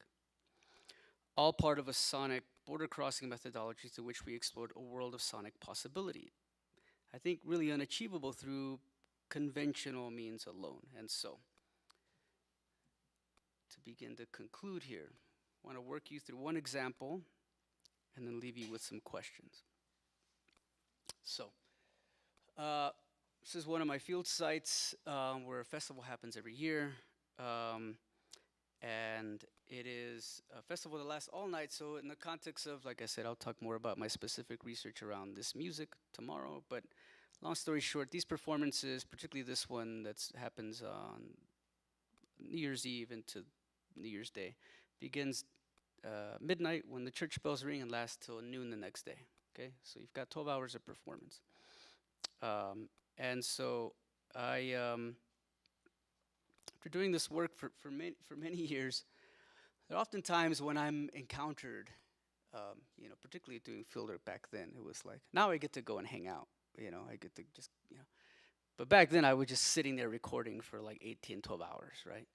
S2: All part of a sonic border-crossing methodology through which we explored a world of sonic possibility. I think really unachievable through conventional means alone. And so, to begin to conclude here, I want to work you through one example and then leave you with some questions. So, this is one of my field sites where a festival happens every year. And it is a festival that lasts all night. So in the context of, like I said, I'll talk more about my specific research around this music tomorrow. But long story short, these performances, particularly this one that happens on New Year's Eve into New Year's Day, begins midnight when the church bells ring and lasts till noon the next day. Okay, so you've got 12 hours of performance. And so I, after doing this work for many years, there are often times when I'm encountered, particularly doing field work back then, it was like, now I get to go and hang out, I get to just, But back then I was just sitting there recording for like 18, 12 hours, right?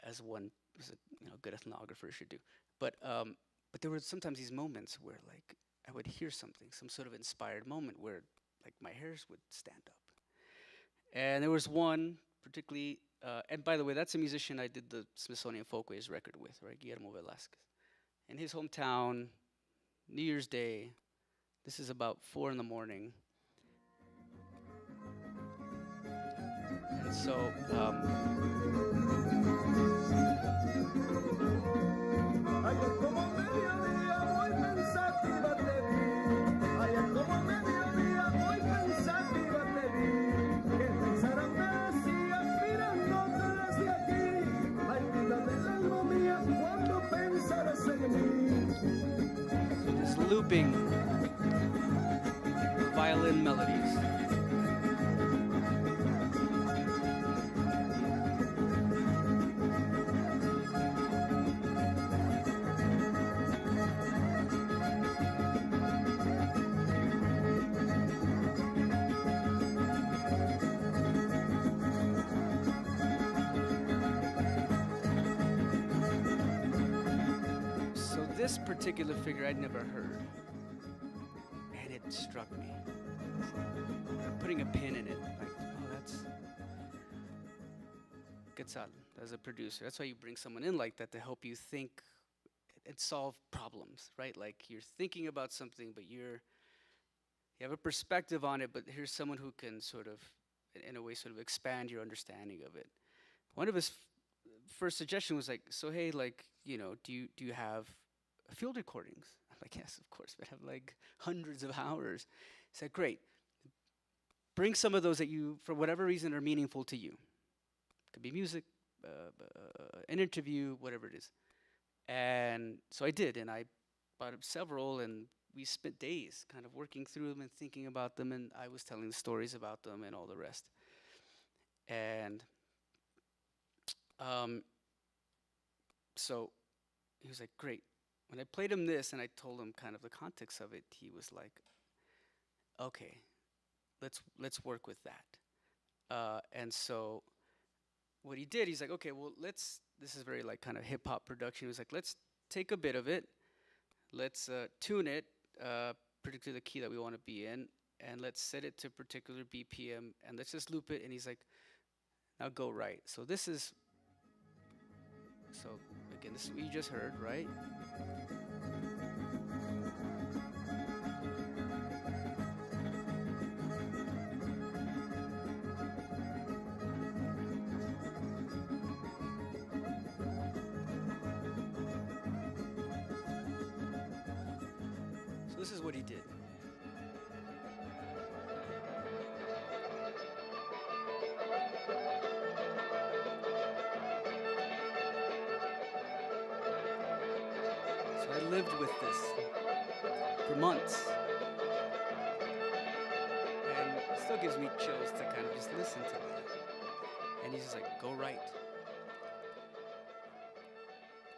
S2: As a good ethnographer should do. But there were sometimes these moments where like I would hear something, some sort of inspired moment where like my hairs would stand up. And there was one particularly, and by the way, that's a musician I did the Smithsonian Folkways record with, right? Guillermo Velasquez. In his hometown, New Year's Day, this is about 4 in the morning. And so, just looping violin melodies. This particular figure I'd never heard, and it struck me. Putting a pin in it, like, oh, that's Quetzal as a producer. That's why you bring someone in like that to help you think and solve problems, right? Like you're thinking about something, but you have a perspective on it, but here's someone who can sort of, in a way, sort of expand your understanding of it. One of his first suggestion was like, so hey, like, do you have field recordings? I'm like, yes, of course, but I have like hundreds of hours. He said, great. Bring some of those that you, for whatever reason, are meaningful to you. It could be music, an interview, whatever it is. And so I did, and I bought up several, and we spent days kind of working through them and thinking about them, and I was telling the stories about them and all the rest. And so he was like, great. When I played him this and I told him kind of the context of it, he was like, okay, let's work with that. And so what he did, he's like, okay, well, this is very like kind of hip hop production. He was like, let's take a bit of it, let's tune it, particularly the key that we want to be in, and let's set it to a particular BPM, and let's just loop it. And he's like, now go right. So again, this is what you just heard, right? this is what he did. So I lived with this for months. And it still gives me chills to kind of just listen to that. And he's just like, go right.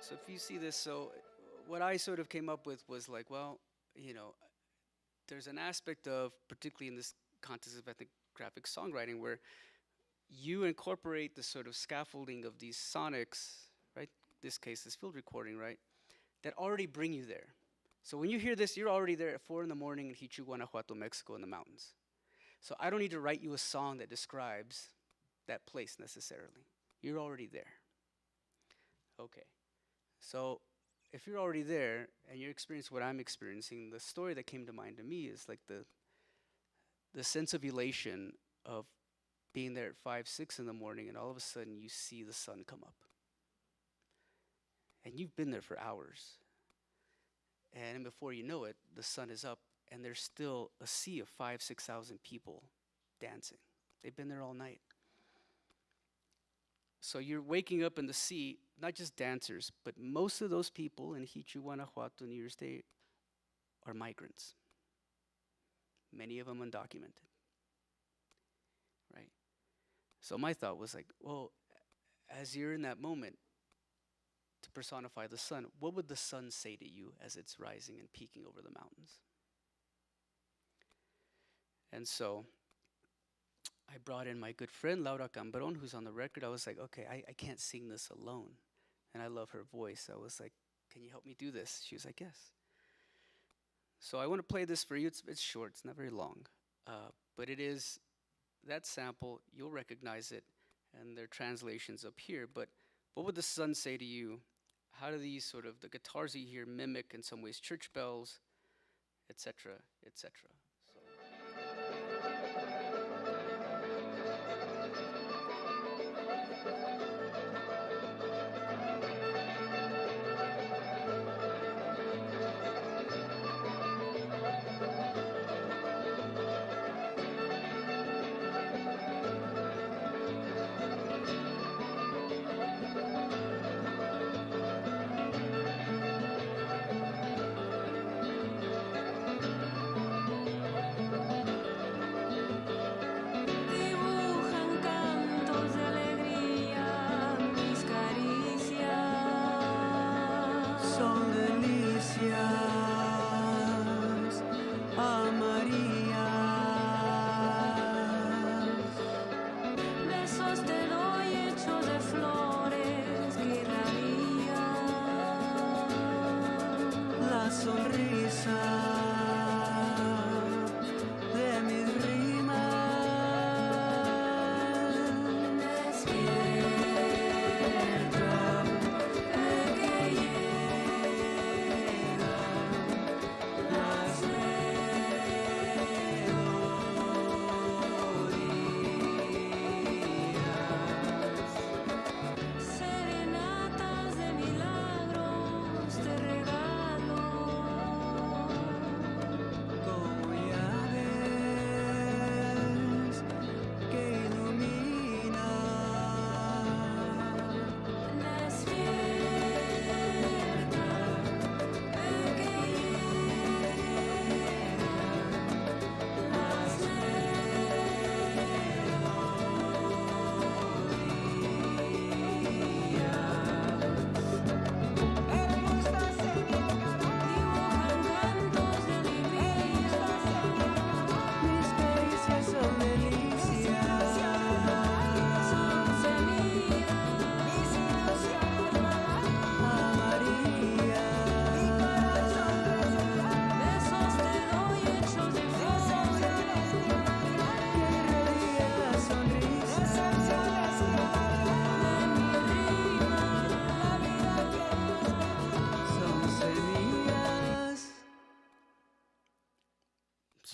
S2: So if you see this, so what I sort of came up with was like, well, you know, there's an aspect of, particularly in this context of ethnographic songwriting, where you incorporate the sort of scaffolding of these sonics, right? This case, this field recording, right? That already bring you there. So when you hear this, you're already there at 4 in the morning in Hichu, Guanajuato, Mexico, in the mountains. So I don't need to write you a song that describes that place necessarily. You're already there. Okay. So if you're already there and you experience what I'm experiencing, the story that came to mind to me is like the sense of elation of being there at 5, 6 in the morning, and all of a sudden you see the sun come up. And you've been there for hours. And before you know it, the sun is up, and there's still a sea of 5,000, 6,000 people dancing. They've been there all night. So you're waking up in the sea, not just dancers, but most of those people in Hichu, Guanajuato, New Year's Day are migrants. Many of them undocumented, right? So my thought was like, well, as you're in that moment, to personify the sun, what would the sun say to you as it's rising and peaking over the mountains? And so I brought in my good friend, Laura Cambron, who's on the record. I was like, okay, I can't sing this alone. And I love her voice. I was like, can you help me do this? She was like, yes. So I want to play this for you. It's short. It's not very long. But it is that sample. You'll recognize it. And there are translations up here. But what would the sun say to you? How do these sort of, the guitars you hear mimic in some ways church bells, etc., etc.?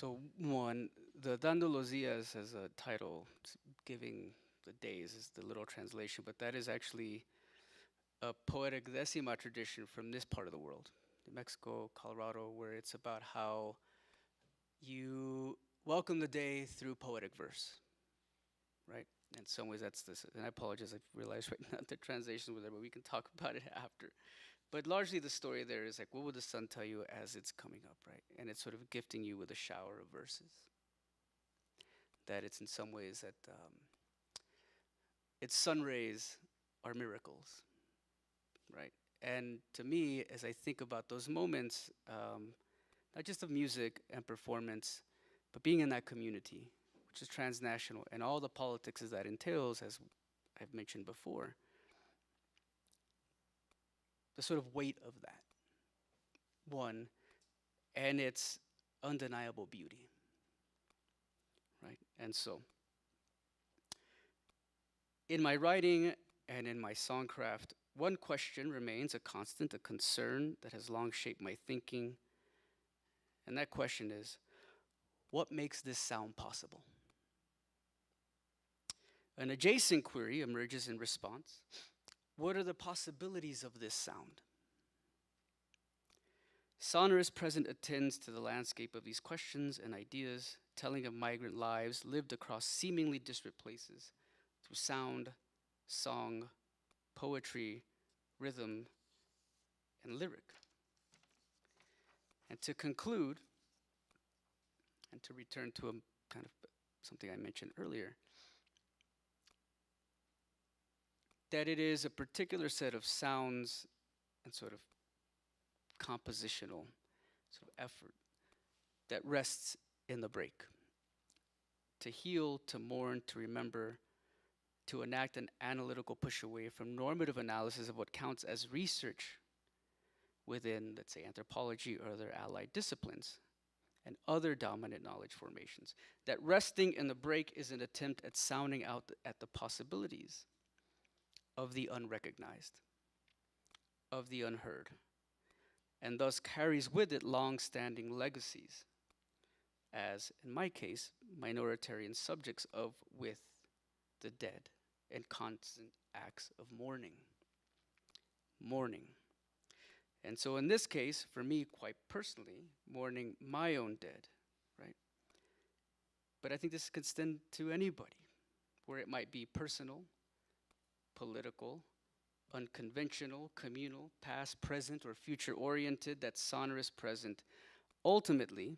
S2: So one, the Dando los Días as a title, giving the days is the literal translation, but that is actually a poetic decima tradition from this part of the world. New Mexico, Colorado, where it's about how you welcome the day through poetic verse, right? In some ways, that's this. And I apologize, I realized right now the translation was there, but we can talk about it after. But largely, the story there is like, what would the sun tell you as it's coming up, right? And it's sort of gifting you with a shower of verses. That it's in some ways that its sun rays are miracles, right? And to me, as I think about those moments, not just of music and performance, but being in that community, which is transnational, and all the politics as that entails, as I've mentioned before, the sort of weight of that, one, and its undeniable beauty, right? And so, in my writing and in my songcraft, one question remains a constant, a concern that has long shaped my thinking, and that question is, what makes this sound possible? An adjacent query emerges in response. What are the possibilities of this sound? Sonorous Present attends to the landscape of these questions and ideas, telling of migrant lives lived across seemingly disparate places through sound, song, poetry, rhythm, and lyric. And to conclude, and to return to a kind of something I mentioned earlier, that it is a particular set of sounds and sort of compositional sort of effort that rests in the break. To heal, to mourn, to remember, to enact an analytical push away from normative analysis of what counts as research within, let's say, anthropology or other allied disciplines and other dominant knowledge formations. That resting in the break is an attempt at sounding out at the possibilities of the unrecognized, of the unheard, and thus carries with it long-standing legacies as, in my case, minoritarian subjects of with the dead and constant acts of mourning. Mourning. And so in this case, for me, quite personally, mourning my own dead, right? But I think this can extend to anybody, where it might be personal, political, unconventional, communal, past, present, or future-oriented, that sonorous present ultimately,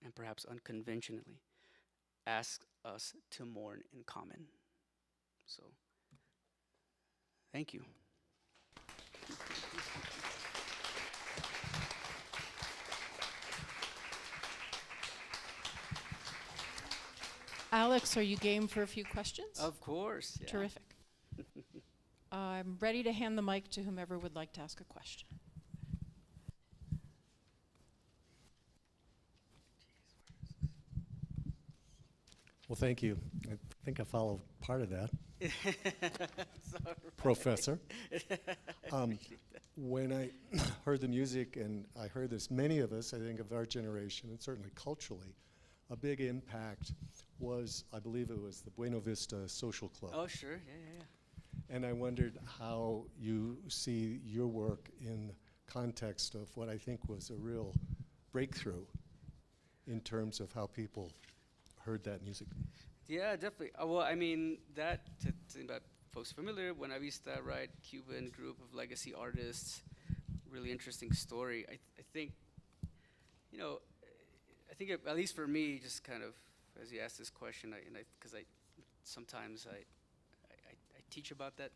S2: and perhaps unconventionally, asks us to mourn in common. So, thank you.
S5: Alex, are you game for a few questions?
S2: Of course. Yeah.
S5: Terrific. I'm ready to hand the mic to whomever would like to ask a question.
S6: Well, thank you. I think I followed part of that, Professor. When I heard the music, and I heard this, many of us, I think of our generation, and certainly culturally, a big impact was, I believe it was the Buena Vista Social Club.
S2: Oh, sure. Yeah.
S6: And I wondered how you see your work in context of what I think was a real breakthrough in terms of how people heard that music.
S2: Yeah, definitely. Well, I mean, that, to think about folks familiar, Buena Vista, right, Cuban group of legacy artists, really interesting story. I think, you know, I think at least for me, just kind of, as you asked this question, because sometimes I teach about that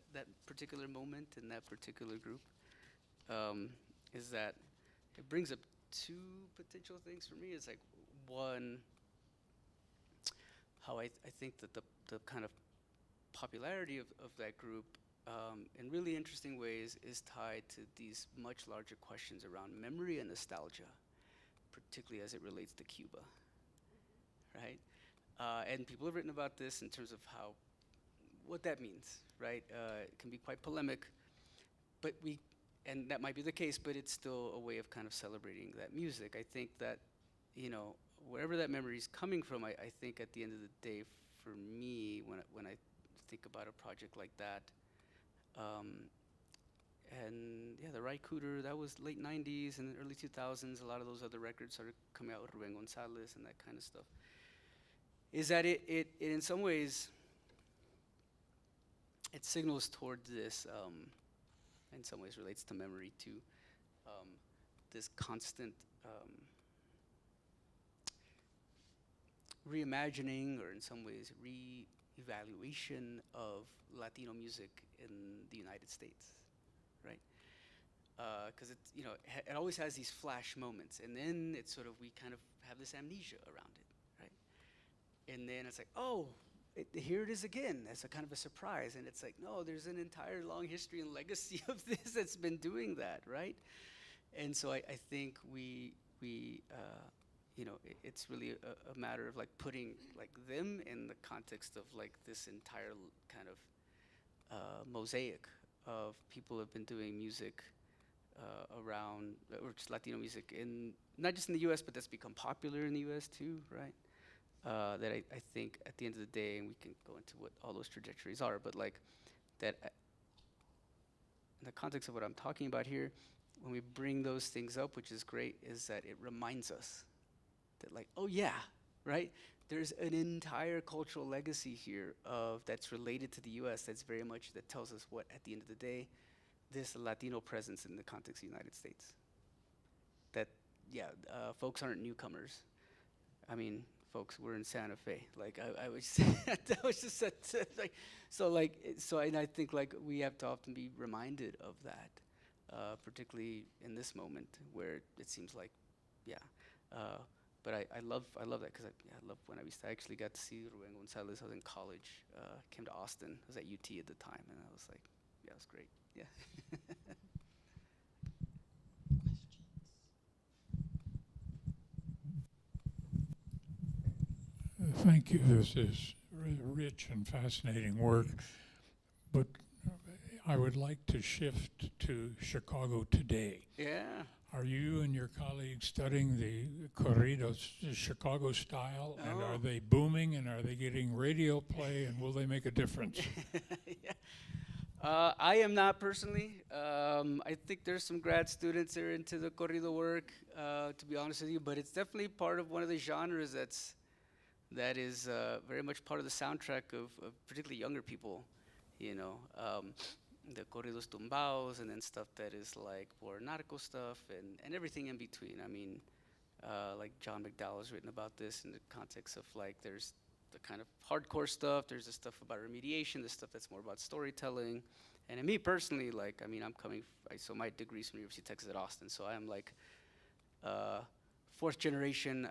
S2: particular moment in that particular group, is that it brings up two potential things for me. It's like, one, how I think that the kind of popularity of that group in really interesting ways is tied to these much larger questions around memory and nostalgia, particularly as it relates to Cuba, right? And people have written about this in terms of what that means, right? It can be quite polemic, but and that might be the case, but it's still a way of kind of celebrating that music. I think that, you know, wherever that memory is coming from, I think at the end of the day, for me, when I think about a project like that, And yeah, the Raikuder, that was late 90s and early 2000s. A lot of those other records started coming out with Ruben Gonzalez and that kind of stuff. Is that it in some ways, it signals toward this, in some ways relates to memory too, this constant reimagining, or in some ways re-evaluation of Latino music in the United States, right? Because it always has these flash moments, and then it's sort of, we kind of have this amnesia around it, right? And then it's like, oh, here it is again, as a kind of a surprise, and it's like, no, there's an entire long history and legacy of this that's been doing that, right? And so I think it's really a matter of like putting like them in the context of like this entire kind of mosaic of people who have been doing music around, or just Latino music in, not just in the US, but that's become popular in the US too, right? That I think at the end of the day, and we can go into what all those trajectories are, but like that in the context of what I'm talking about here, when we bring those things up, which is great, is that it reminds us that like, oh yeah, right? There's an entire cultural legacy here of that's related to the US that's very much, that tells us what, at the end of the day, this Latino presence in the context of the United States. That, yeah, folks aren't newcomers. I mean, folks, we're in Santa Fe. Like, I was, that was just like, and I think like we have to often be reminded of that, particularly in this moment where it seems like, yeah. But I love that, because I love when I actually got to see Ruben Gonzalez. I was in college, came to Austin. I was at UT at the time, and I was like, yeah, it was great. Yeah.
S7: Thank you. This is rich and fascinating work, but I would like to shift to Chicago today.
S2: Yeah.
S7: Are you and your colleagues studying the corridos, the Chicago style, and are they booming, and are they getting radio play, and will they make a difference?
S2: Yeah. I am not personally. I think there's some grad students that are into the corrido work, to be honest with you, but it's definitely part of one of the genres that is very much part of the soundtrack of particularly younger people, you know. The corridos tumbados, and then stuff that is like more narco stuff, and everything in between. I mean, like John McDowell's written about this in the context of like, there's the kind of hardcore stuff, there's the stuff about remediation, the stuff that's more about storytelling. And in me personally, like, I mean, I'm coming, so my degree's from University of Texas at Austin, so I'm like fourth generation.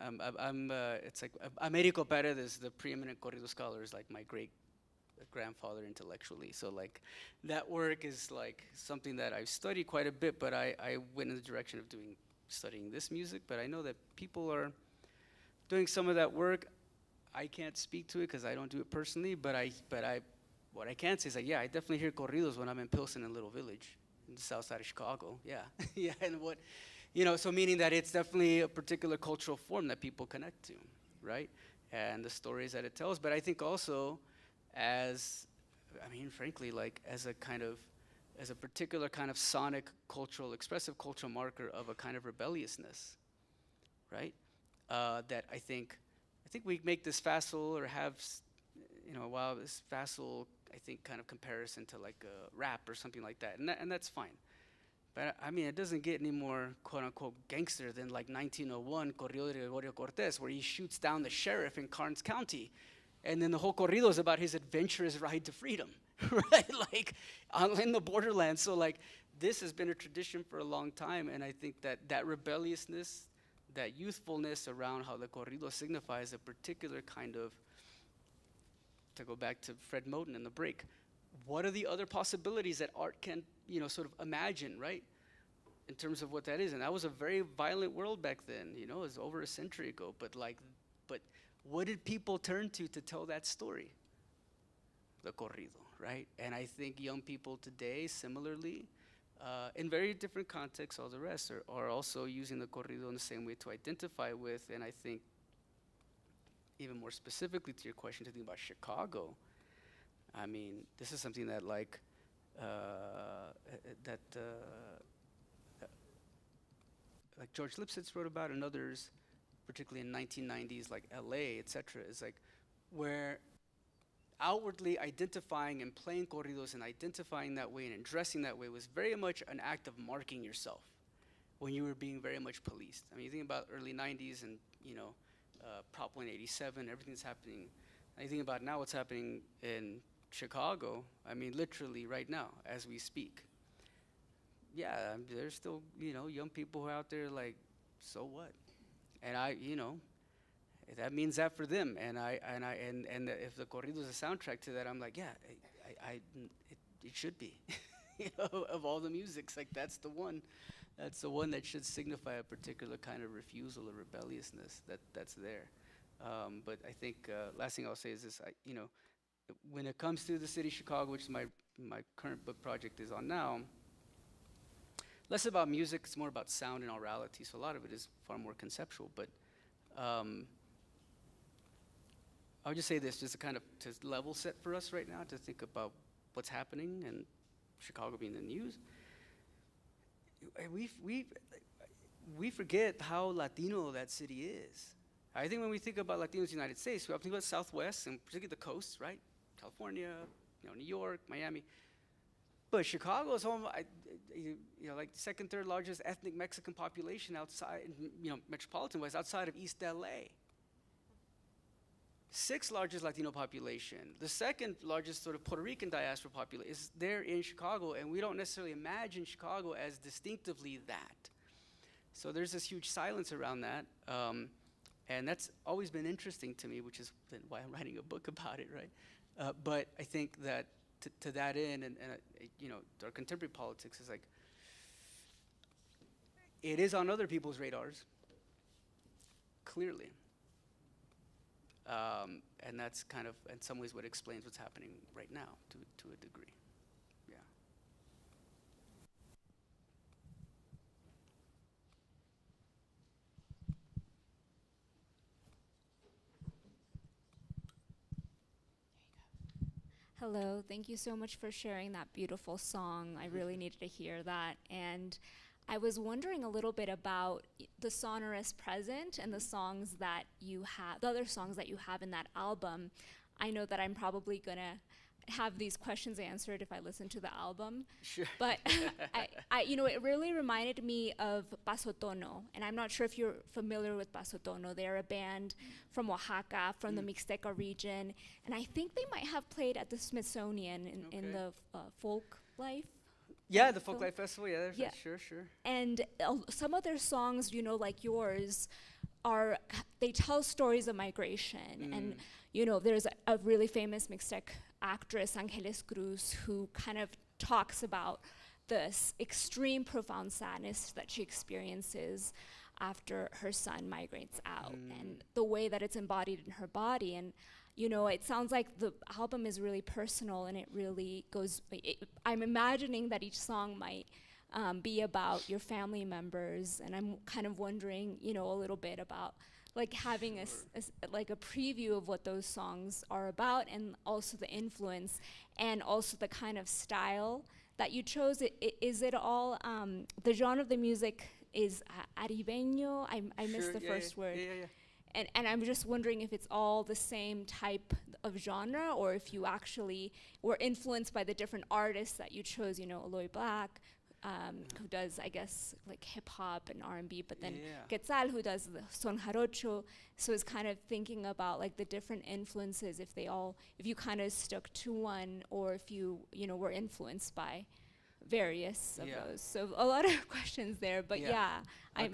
S2: It's like Americo Perez is the preeminent corrido scholar, is like my great grandfather intellectually. So like that work is like something that I've studied quite a bit, but I went in the direction of studying this music. But I know that people are doing some of that work. I can't speak to it because I don't do it personally, but what I can say is like, yeah, I definitely hear corridos when I'm in Pilsen in Little Village, in the south side of Chicago. Yeah. Yeah. And what, you know, so meaning that it's definitely a particular cultural form that people connect to, right? And the stories that it tells. But I think also, frankly, like as a particular kind of sonic cultural, expressive cultural marker of a kind of rebelliousness, right? That I think we make this facile, or have, this facile, I think, kind of comparison to like rap or something like that, and that's fine. But I mean, it doesn't get any more quote unquote gangster than like 1901 Corrido de Gregorio Cortés, where he shoots down the sheriff in Karnes County. And then the whole corrido is about his adventurous ride to freedom, right? Like, in the borderlands. So, like, this has been a tradition for a long time, and I think that rebelliousness, that youthfulness around how the corrido signifies a particular kind of, to go back to Fred Moten in the break, what are the other possibilities that art can, sort of imagine, right? In terms of what that is. And that was a very violent world back then, it was over a century ago, but what did people turn to tell that story? The corrido, right? And I think young people today, similarly, in very different contexts, all the rest, are also using the corrido in the same way to identify with. And I think, even more specifically to your question, to think about Chicago, I mean, this is something that, like, that like George Lipsitz wrote about, and others, particularly in 1990s, like LA, etc., is like where outwardly identifying and playing corridos and identifying that way and dressing that way was very much an act of marking yourself when you were being very much policed. I mean, you think about early 90s and, Prop 187, everything's happening. I think about now what's happening in Chicago, I mean, literally right now, as we speak. Yeah, there's still, young people who are out there like, so what? And that means that for them. And if the corrido is a soundtrack to that, I'm like, yeah, it should be. Of all the musics, like that's the one that should signify a particular kind of refusal or rebelliousness that's there. But I think last thing I'll say is this: when it comes to the city of Chicago, which my current book project is on now, less about music, it's more about sound and aurality. So a lot of it is far more conceptual. But I would just say this, just to kind of to level set for us right now, to think about what's happening and Chicago being in the news. We forget how Latino that city is. I think when we think about Latinos in the United States, we often think about Southwest and particularly the coast, right? California, New York, Miami. But Chicago is home, like the second, third largest ethnic Mexican population outside, metropolitan-wise, outside of East LA. Sixth largest Latino population. The second largest sort of Puerto Rican diaspora population is there in Chicago, and we don't necessarily imagine Chicago as distinctively that. So there's this huge silence around that, and that's always been interesting to me, which is why I'm writing a book about it, right? But I think that to that end, and our contemporary politics is like, it is on other people's radars, clearly. And that's kind of, in some ways, what explains what's happening right now, to a degree. Yeah.
S8: Hello, thank you so much for sharing that beautiful song. I really needed to hear that. And I was wondering a little bit about the Sonorous Present and the songs that you have, the other songs that you have in that album. I know that I'm probably gonna have these questions answered if I listen to the album.
S2: Sure.
S8: But it really reminded me of Paso Tono, and I'm not sure if you're familiar with Paso Tono. They're a band from Oaxaca, from the Mixteca region, and I think they might have played at the Smithsonian in the Folk Life.
S2: Yeah, the Folk Life Festival, yeah. Sure.
S8: And some of their songs, like yours, they tell stories of migration. And, there's a really famous Mixtec actress, Angeles Cruz, who kind of talks about this extreme profound sadness that she experiences after her son migrates out, and the way that it's embodied in her body. And it sounds like the album is really personal, and it really goes, I'm imagining that each song might be about your family members, and I'm kind of wondering, a little bit about like having a preview of what those songs are about, and also the influence, and also the kind of style that you chose. Is it all, the genre of the music is Arribeño? I missed the first word.
S2: Yeah.
S8: And I'm just wondering if it's all the same type of genre, or if you actually were influenced by the different artists that you chose, Aloy Black, who does, I guess, like hip hop and R&B, but then Quetzal, who does the son jarocho. So it's kind of thinking about like the different influences, if you kind of stuck to one, or if you, were influenced by various of those. So a lot of questions there, but
S2: I'll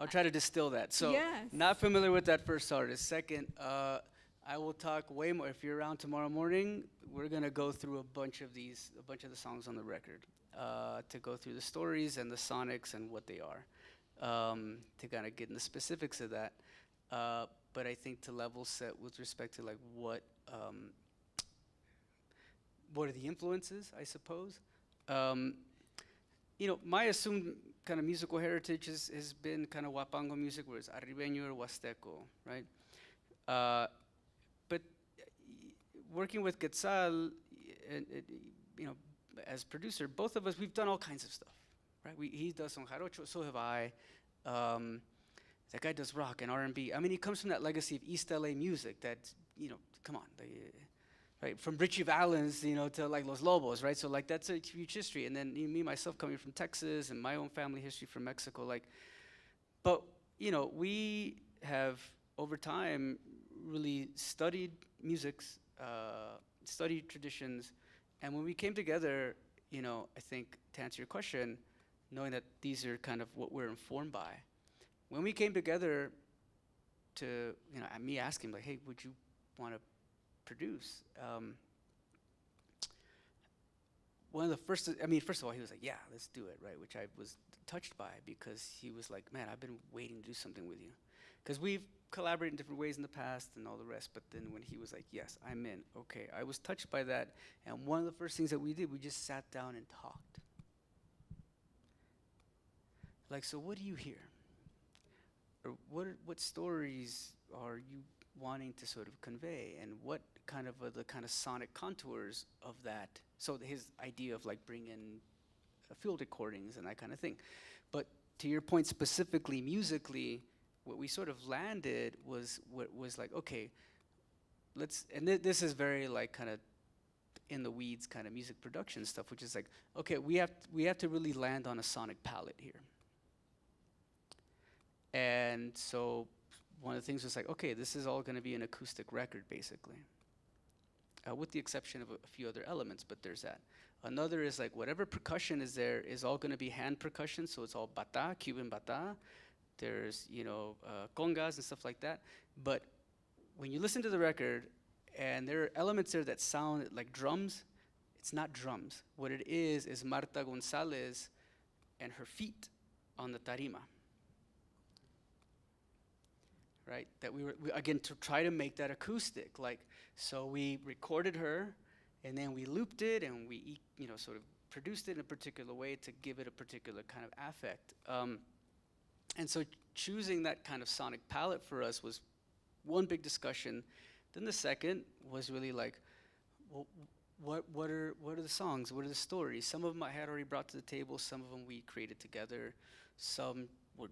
S2: try to distill that. So not familiar with that first artist. Second, I will talk way more. If you're around tomorrow morning, we're gonna go through a bunch of the songs on the record, to go through the stories and the sonics and what they are, to kind of get in the specifics of that. But I think to level set with respect to like what are the influences, I suppose. My assumed kind of musical heritage has been kind of Huapango music, where it's Arribeño or Huasteco, right? But working with Quetzal, as producer, both of us, we've done all kinds of stuff, right? He does son jarocho, so have I. That guy does rock and R&B. I mean, he comes from that legacy of East LA music that, you know, come on, right? From Richie Valens, you know, to like Los Lobos, right? So like that's a huge history. And then me, myself coming from Texas and my own family history from Mexico, like, but, you know, we have over time really studied musics, studied traditions. And when we came together, you know, I think to answer your question, knowing that these are kind of what we're informed by, when we came together to, you know, me asking like, hey, would you want to produce? One of the first, I mean, first of all, he was like, yeah, let's do it, right? Which I was touched by because he was like, man, I've been waiting to do something with you. Because we've collaborated in different ways in the past and all the rest, but then when he was like, yes, I'm in, okay. I was touched by that, and one of the first things that we did, we just sat down and talked. Like, so what do you hear? Or what stories are you wanting to sort of convey, and what kind of the kind of sonic contours of that? So his idea of like bring in field recordings and that kind of thing. But to your point specifically, musically, what we sort of landed was like, okay, let's, and this is very like kind of in the weeds kind of music production stuff, which is like, okay, we have to really land on a sonic palette here. And so one of the things was like, okay, this is all going to be an acoustic record, basically, with the exception of a few other elements, but there's that. Another is like whatever percussion is there is all going to be hand percussion, so it's all bata, Cuban bata. There's, you know, congas and stuff like that. But when you listen to the record, and there are elements there that sound like drums, it's not drums. What it is Marta Gonzalez and her feet on the tarima. Right, that we again, to try to make that acoustic, like, so we recorded her, and then we looped it, and we, you know, sort of produced it in a particular way to give it a particular kind of affect. And so choosing that kind of sonic palette for us was one big discussion. Then the second was really like, well, what are the songs? What are the stories? Some of them I had already brought to the table. Some of them we created together. Some were,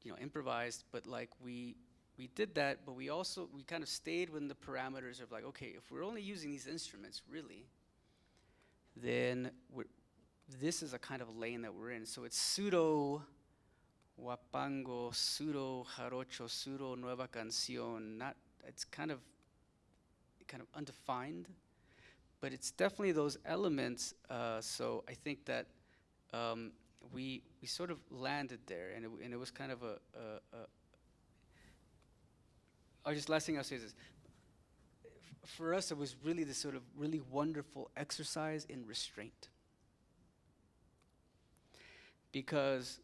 S2: you know, improvised. But like we did that, but we kind of stayed within the parameters of like, okay, if we're only using these instruments, really, then this is a kind of lane that we're in. So it's pseudo Huapango, pseudo jarocho, pseudo nueva canción. It's kind of undefined, but it's definitely those elements. So I think that we sort of landed there, and it was kind of last thing I'll say is this. For us, it was really this sort of really wonderful exercise in restraint. Because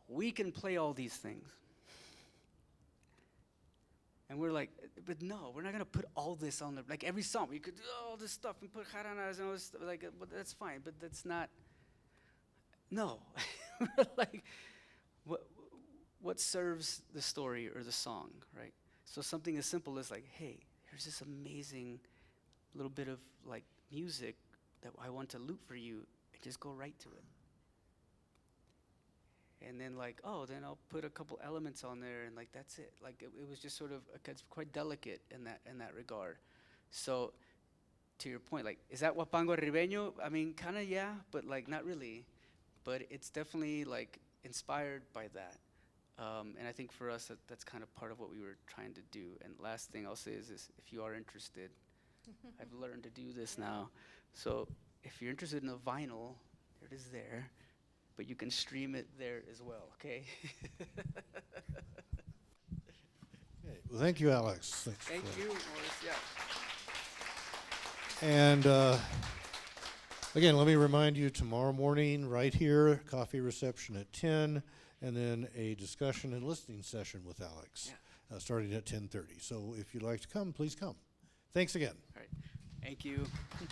S2: we can play all these things. And we're like, but no, we're not going to put all this on like every song. We could do all this stuff and put jaranas and all this stuff. Like, but that's fine, but that's not, no. Like, what serves the story or the song, right? So something as simple as like, hey, here's this amazing little bit of like music that I want to loop for you, and just go right to it. And then like, oh, then I'll put a couple elements on there, and like that's it. Like it was just sort of quite delicate in that regard. So to your point, like, is that Huapango Arribeño? I mean, kind of, yeah, but like not really. But it's definitely like inspired by that. And I think for us, that's kind of part of what we were trying to do. And last thing I'll say is this: if you are interested, I've learned to do this now. So if you're interested in a vinyl, there it is there. But you can stream it there as well, okay?
S1: Okay. Well, thank you, Alex.
S2: Thank you, Morris, yeah.
S1: And again, let me remind you, tomorrow morning, right here, coffee reception at 10, and then a discussion and listening session with Alex, starting at 10:30. So if you'd like to come, please come. Thanks again.
S2: All right, thank you. Very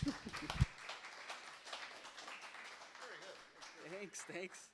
S2: good. Thanks.